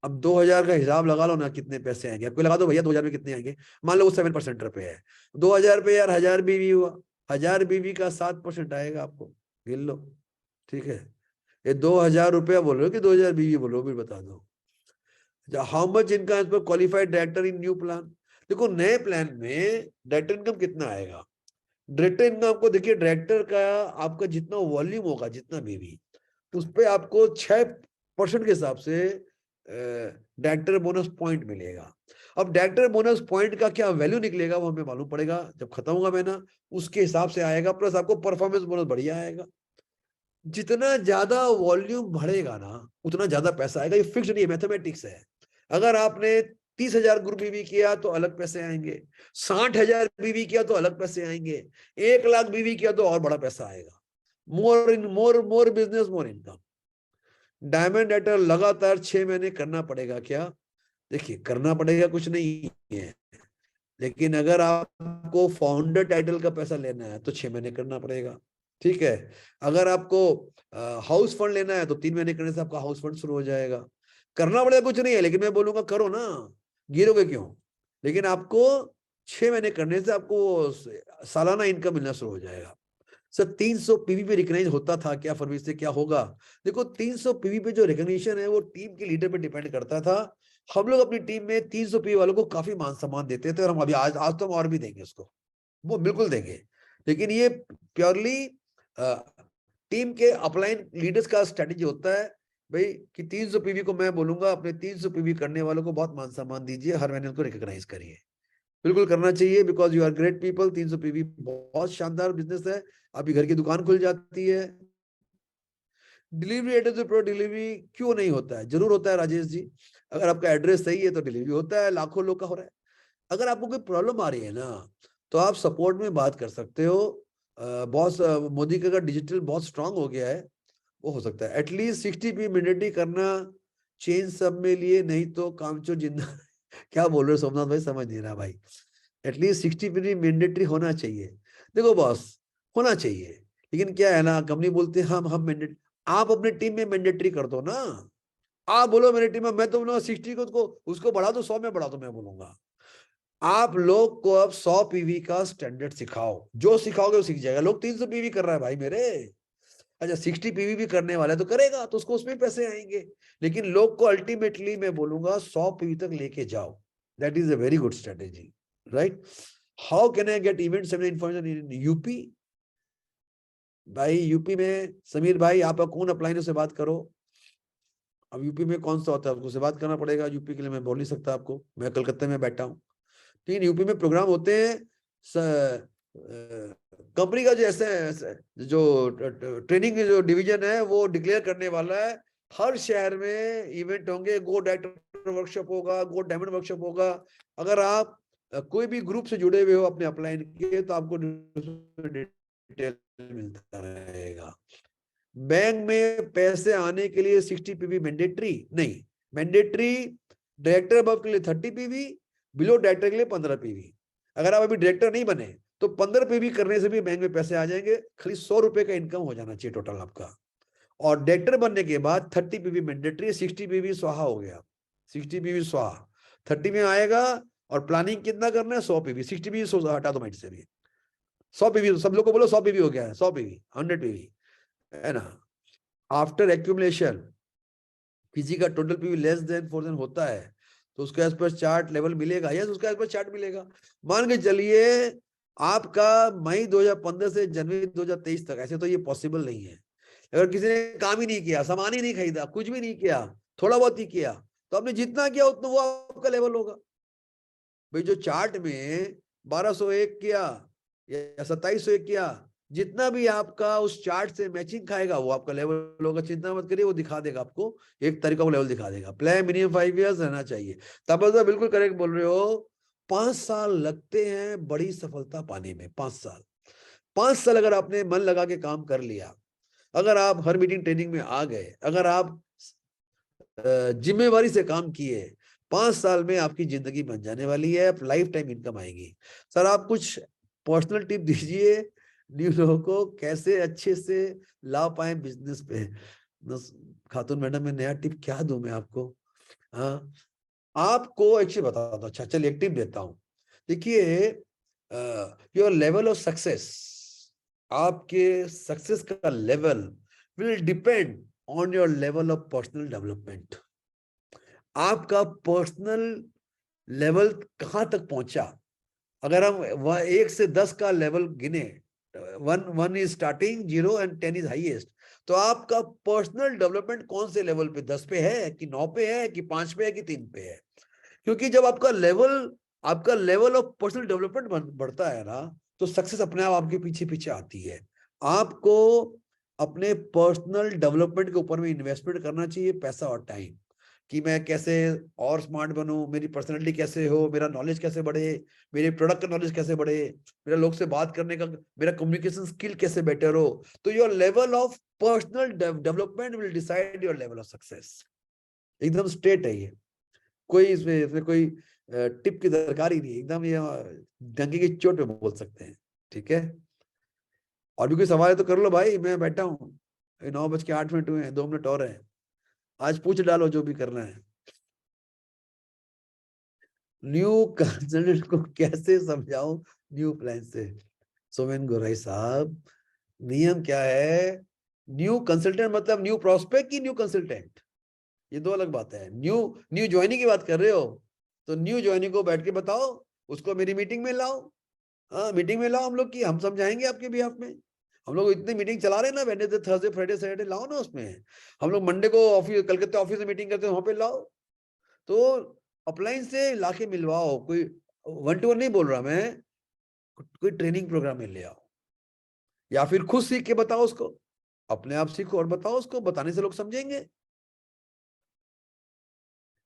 अब 2000 का हिसाब लगा लो ना, कितने पैसे आएंगे आपको, लगा दो भैया 2000 में कितने आएंगे। मान लो वो 7% पे है, 2000 पे यार 1000 बीवी हुआ, 1000 बीवी का 7% आएगा आपको, गिन लो। ठीक है, ये 2000 रुपया बोल रहे हो कि 2000 बीवी बोल रहे हो, फिर बता दो। How much income as per qualified director in new plan. देखो नए प्लान में डायरेक्टर इनकम कितना आएगा। डायरेक्टर इनकम आपको देखिए, डायरेक्टर का आपका जितना वॉल्यूम होगा, जितना बीवी, उस पर आपको 6% के हिसाब से डायरेक्टर बोनस पॉइंट मिलेगा। अब डायरेक्टर बोनस पॉइंट का क्या वैल्यू निकलेगा वो हमें मालूम पड़ेगा जब खत्म होगा महीना, उसके हिसाब से आएगा। प्लस आपको परफॉर्मेंस बोनस बढ़िया आएगा। जितना ज्यादा वॉल्यूम बढ़ेगा ना उतना ज्यादा पैसा आएगा, ये फिक्स नहीं है, मैथमेटिक्स है। अगर आपने 30,000 ग्रुप बीवी किया तो अलग पैसे आएंगे, 60,000 बीवी किया तो अलग पैसे आएंगे, 1,00,000 बीवी किया तो और बड़ा पैसा आएगा। More business more income. Diamond एटर लगातार 6 महीने करना पड़ेगा क्या? देखिए करना पड़ेगा कुछ नहीं है, लेकिन अगर आपको फाउंडर टाइटल का पैसा लेना है तो 6 महीने करना पड़ेगा। ठीक है, अगर आपको हाउस फंड लेना है तो 3 महीने करने से आपका हाउस फंड शुरू हो जाएगा। करना पड़ेगा कुछ नहीं है, लेकिन मैं बोलूंगा करो ना, गिरोगे क्यों। लेकिन आपको 6 महीने करने से आपको सालाना इनकम मिलना शुरू हो जाएगा। सर 300 पीवी पे रिकॉग्नाइज होता था क्या फरवरी से, क्या होगा? देखो 300 पीवी पे जो रिकॉग्निशन है वो टीम के लीडर पे डिपेंड करता था। हम लोग अपनी टीम में 300 पीवी वालों को काफी मान सम्मान देते थे, और हम अभी आज तो हम और भी देंगे उसको, वो बिल्कुल देंगे। लेकिन ये प्योरली टीम के अपलाइन लीडर्स का स्ट्रेटेजी होता है भाई, कि 300 पीवी को मैं बोलूंगा अपने 300 पीवी करने वालों को बहुत मान सम्मान दीजिए, हर महीने उनको रिकॉग्नाइज करिए। बिल्कुल करना चाहिए, because you are great people. 300 PV बहुत शानदार बिजनेस है, आपकी घर की दुकान खुल जाती है। डिलीवरी एड्रेस पे डिलीवरी क्यों नहीं होता है? जरूर होता है राजेश जी, अगर आपका एड्रेस सही है तो डिलीवरी होता है, लाखों लोग का हो रहा है। अगर आपको कोई प्रॉब्लम आ रही है ना तो आप सपोर्ट में बात कर सकते हो। बहुत मोदी का डिजिटल बहुत स्ट्रांग हो गया है, वो हो सकता है। एटलीस्ट 60 मैंडेटरी करना चेंज सब में लिए, नहीं तो कामचोर जिंदा क्या बोल रहे हो सोमनाथ भाई, समझ नहीं रहा भाई। एटलीस्ट 60 मैंडेटरी होना चाहिए। देखो बॉस, होना चाहिए, लेकिन क्या है ना, कंपनी बोलते हैं हम मैंडेट, आप अपने टीम में मैंडेटरी कर दो ना। आप बोलो मेरी टीम में, मैं तो बोलूंगा 60 को उसको बढ़ा दो, 100 में बढ़ा दो, मैं बोलूंगा। आप लोग को अब 100 पीवी का स्टैंडर्ड सिखाओ, जो सिखाओगे वो सीख जाएगा। लोग 300 पीवी कर रहा है भाई मेरे, अच्छा 60 पीवी भी करने वाला है तो करेगा, तो उसको उसमें पैसे आएंगे। लेकिन लोग को अल्टीमेटली मैं बोलूंगा 100 पीवी तक लेके जाओ, that is a very good strategy, right. How can I get event seminar information in UP? भाई यूपी में समीर भाई आप कौन अपलाइन से बात करो। अब यूपी में कौन सा होता है, उससे बात करना पड़ेगा। यूपी के लिए मैं बोल नहीं सकता आपको, मैं कलकत्ते में बैठा हूँ। लेकिन यूपी में प्रोग्राम होते हैं, कंपनी का जो ऐसे जो ट्रेनिंग जो डिवीजन है वो डिक्लेयर करने वाला है, हर शहर में इवेंट होंगे, गो डायरेक्टर वर्कशॉप होगा, गो डायमंड वर्कशॉप होगा। अगर आप कोई भी ग्रुप से जुड़े हुए हो अपने अपलाइन के, तो आपको डिटेल मिलता रहेगा। बैंक में पैसे आने के लिए 60 पीवी मैंडेटरी नहीं, मैंडेटरी डायरेक्टर अबव के लिए 30 पीवी, बिलो डायरेक्टर के लिए 15 पीवी। अगर आप अभी डायरेक्टर नहीं बने तो 15 पीवी करने से भी बैंक में पैसे आ जाएंगे। खाली 100 रुपए का इनकम हो जाना चाहिए टोटल आपका, और डायरेक्टर बनने के बाद 30 पीवी मैंडेटरी, 60 पीवी स्वाहा हो गया, 60 पीवी स्वाहा, 30 में आएगा। और प्लानिंग कितना करना है, 100 पीवी, 60 पीवी हटा दो माइंड से भी, 100 पीवी, सब लोग को बोलो 100 पीवी हो गया है, 100 पीवी, 100 पीवी, है ना। आफ्टर एक्यूमुलेशन किसी का टोटल पीवी लेस देन 4 होता है तो उसके आसपास चार्ट लेवल मिलेगा, यस उसके आसपास चार्ट मिलेगा। मान के चलिए आपका मई 2015 से जनवरी 2023 तक, ऐसे तो ये पॉसिबल नहीं है। अगर किसी ने काम ही नहीं किया, सामान ही नहीं खरीदा, कुछ भी नहीं किया, थोड़ा बहुत ही किया, तो आपने जितना किया उतना वो आपका लेवल होगा। भाई जो चार्ट में 1201 किया या 2701 किया, जितना भी आपका उस चार्ट से मैचिंग खाएगा वो आपका लेवल होगा। चिंता मत करिए, वो दिखा देगा आपको, एक तरीका वो लेवल दिखा देगा। प्लान मिनिमम 5 इयर्स रहना चाहिए। तब तो बिल्कुल करेक्ट बोल रहे हो, 5 साल लगते हैं बड़ी सफलता पाने में, 5 साल। 5 साल अगर आपने मन लगा के काम कर लिया, अगर आप हर मीटिंग ट्रेनिंग में आ गए, अगर आप जिम्मेवारी से काम किए, 5 साल में आपकी जिंदगी बन जाने वाली है, लाइफ टाइम इनकम आएगी। सर आप कुछ पर्सनल टिप दीजिए न्यू लोगों को, कैसे अच्छे से ला पाए बिजनेस पे। खातून मैडम, मैं नया टिप क्या दूं मैं आपको? हाँ, आपको एक्चुअली बता दो। अच्छा चलिए एक टिप देता हूं। देखिए योर लेवल ऑफ सक्सेस, आपके सक्सेस का level will depend on your level of personal development. आपका पर्सनल लेवल कहां तक पहुंचा। अगर हम 1 से 10 का लेवल गिने, 1 is starting, 0 and 10 is highest, तो आपका पर्सनल डेवलपमेंट कौन से लेवल पे, 10 पे है कि 9 पे है कि 5 पे है कि 3 पे है? क्योंकि जब आपका लेवल ऑफ पर्सनल डेवलपमेंट बढ़ता है ना, तो सक्सेस अपने आप आपके पीछे पीछे आती है। आपको अपने पर्सनल डेवलपमेंट के ऊपर में इन्वेस्टमेंट करना चाहिए, पैसा और टाइम, कि मैं कैसे और स्मार्ट बनूं, मेरी पर्सनैलिटी कैसे हो, मेरा नॉलेज कैसे बढ़े, मेरे प्रोडक्ट का नॉलेज कैसे बढ़े, मेरा लोग से बात करने का, मेरा कम्युनिकेशन स्किल कैसे बेटर हो। तो your level of personal development will decide your level of success. एकदम स्ट्रेट है ये, कोई इसमें कोई टिप की दरकार ही नहीं, एकदम ये डंके की चोट पे बोल सकते हैं। ठीक है, और भी कोई सवाल है तो कर लो भाई, मैं बैठा हूँ। 9:08 हुए हैं, 2 मिनट और है, आज पूछ डालो जो भी करना है। न्यू कंसल्टेंट को कैसे समझाऊं न्यू प्लान से? सोमेन गोराई साहब, नियम क्या है? न्यू कंसल्टेंट मतलब न्यू प्रोस्पेक्ट की न्यू कंसल्टेंट, ये 2 अलग बात है। न्यू ज्वाइनिंग की बात कर रहे हो तो न्यू ज्वाइनिंग को बैठ के बताओ, उसको मेरी मीटिंग में लाओ। हाँ मीटिंग में लाओ हम लोग की, हम समझाएंगे आपके बिहाफ में। हम लोग इतने मीटिंग चला रहे हैं ना, वेडनेसडे थर्सडे फ्राइडे सैटरडे, लाओ ना उसमें। हम लोग मंडे को ऑफिस, कलकत्ता ऑफिस में मीटिंग करते हैं, वहां पे लाओ। तो अपलाइन से लाके मिलवाओ, कोई 1 to 1 नहीं बोल रहा मैं, कोई ट्रेनिंग प्रोग्राम में ले आओ, या फिर खुद सीख के बताओ उसको, अपने आप सीखो और बताओ उसको, बताने से लोग समझेंगे।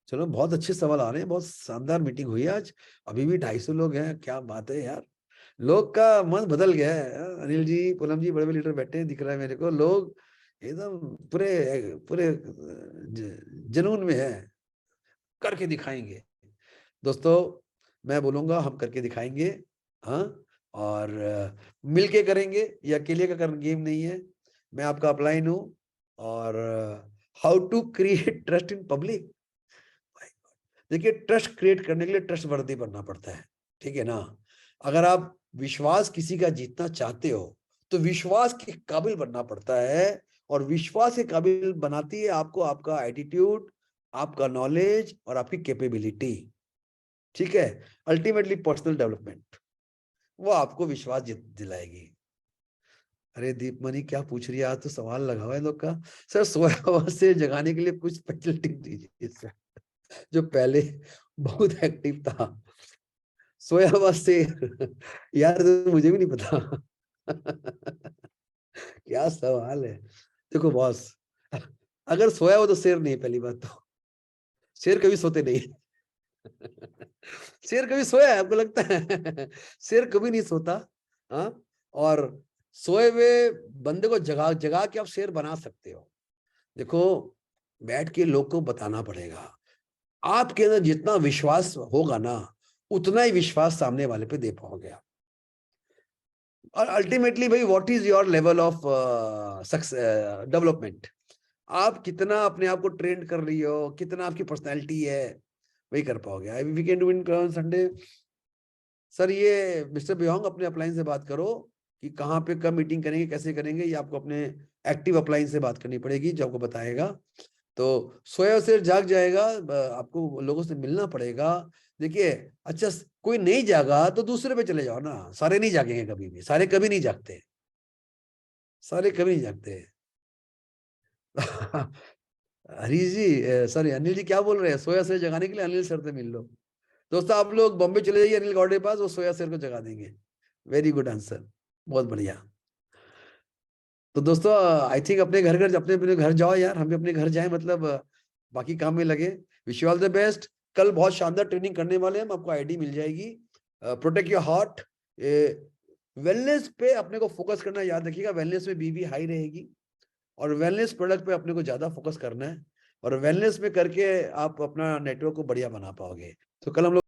चलो बहुत अच्छे सवाल आ रहे हैं, बहुत शानदार मीटिंग हुई आज। अभी भी 250 लोग हैं, क्या बात है यार, लोग का मन बदल गया है। अनिल जी, पूनम जी, बड़े बड़े लीडर बैठे हैं, दिख रहा है मेरे को, लोग एकदम पूरे पूरे जुनून में है, करके दिखाएंगे। दोस्तों मैं बोलूंगा हम करके दिखाएंगे, हाँ, और मिलके करेंगे, ये अकेले का गेम नहीं है। मैं आपका अपलाइन हूं, और how to create trust in public. देखिए ट्रस्ट क्रिएट करने के लिए ट्रस्ट वर्दी बनना पड़ता है, ठीक है ना। अगर आप विश्वास किसी का जीतना चाहते हो तो विश्वास के काबिल बनना पड़ता है, और विश्वास के काबिल बनाती है आपको आपका एटीट्यूड, आपका नॉलेज और आपकी कैपेबिलिटी। ठीक है, अल्टीमेटली पर्सनल डेवलपमेंट वो आपको विश्वास दिलाएगी। अरे दीपमणि क्या पूछ रही है, आज तो सवाल लगा हुआ है लोग का। सर सोया हुआ से जगाने के लिए कुछ स्पेशल टिप दीजिए सर, जो पहले बहुत एक्टिव था। सोया हुआ शेर यार तो मुझे भी नहीं पता। क्या सवाल है। देखो बॉस, अगर सोया हो तो शेर नहीं, पहली बात तो शेर कभी सोते नहीं। शेर कभी सोया है आपको लगता है? शेर कभी नहीं सोता। हाँ, और सोए हुए बंदे को जगा जगा के आप शेर बना सकते हो। देखो बैठ के लोग को बताना पड़ेगा, आपके अंदर जितना विश्वास होगा ना, उतना ही विश्वास सामने वाले पे दे पाओगे आप। और अल्टीमेटली भाई what is your level of development, आप कितना अपने आप को ट्रेन कर रही हो, कितना आपकी पर्सनैलिटी है, वही कर पाओगे। I we can do in Sunday. Sir ये मिस्टर बियोंग अपने अपलाइन से बात करो कि कहाँ पे कब मीटिंग करेंगे, कैसे करेंगे, ये आपको अपने एक्टिव अपलाइन से बात करनी पड़ेगी जो आपको बताएगा। तो सोया से जाग जाएगा, आपको लोगों से मिलना पड़ेगा। देखिए अच्छा कोई नहीं जागा तो दूसरे पे चले जाओ ना, सारे नहीं जागेंगे कभी भी, सारे कभी नहीं जागते, सारे कभी नहीं जागते। हरीश जी सॉरी अनिल जी क्या बोल रहे हैं, सोया से जगाने के लिए अनिल सर से मिल लो। दोस्तों आप लोग बॉम्बे चले जाइए अनिल गौड़ के पास, वो सोया सर को जगा देंगे। वेरी गुड आंसर, बहुत बढ़िया। तो दोस्तों आई थिंक अपने अपने अपने घर जाओ यार, हम भी अपने घर जाएं, मतलब बाकी काम में लगे। Wish you all the best. कल बहुत शानदार ट्रेनिंग करने वाले हैं, आपको आईडी मिल जाएगी। Protect your heart. वेलनेस पे अपने को फोकस करना याद रखिएगा, वेलनेस में बीबी हाई रहेगी और वेलनेस प्रोडक्ट पे अपने को ज्यादा फोकस करना है, और वेलनेस में करके आप अपना नेटवर्क को बढ़िया बना पाओगे। तो कल हम लोग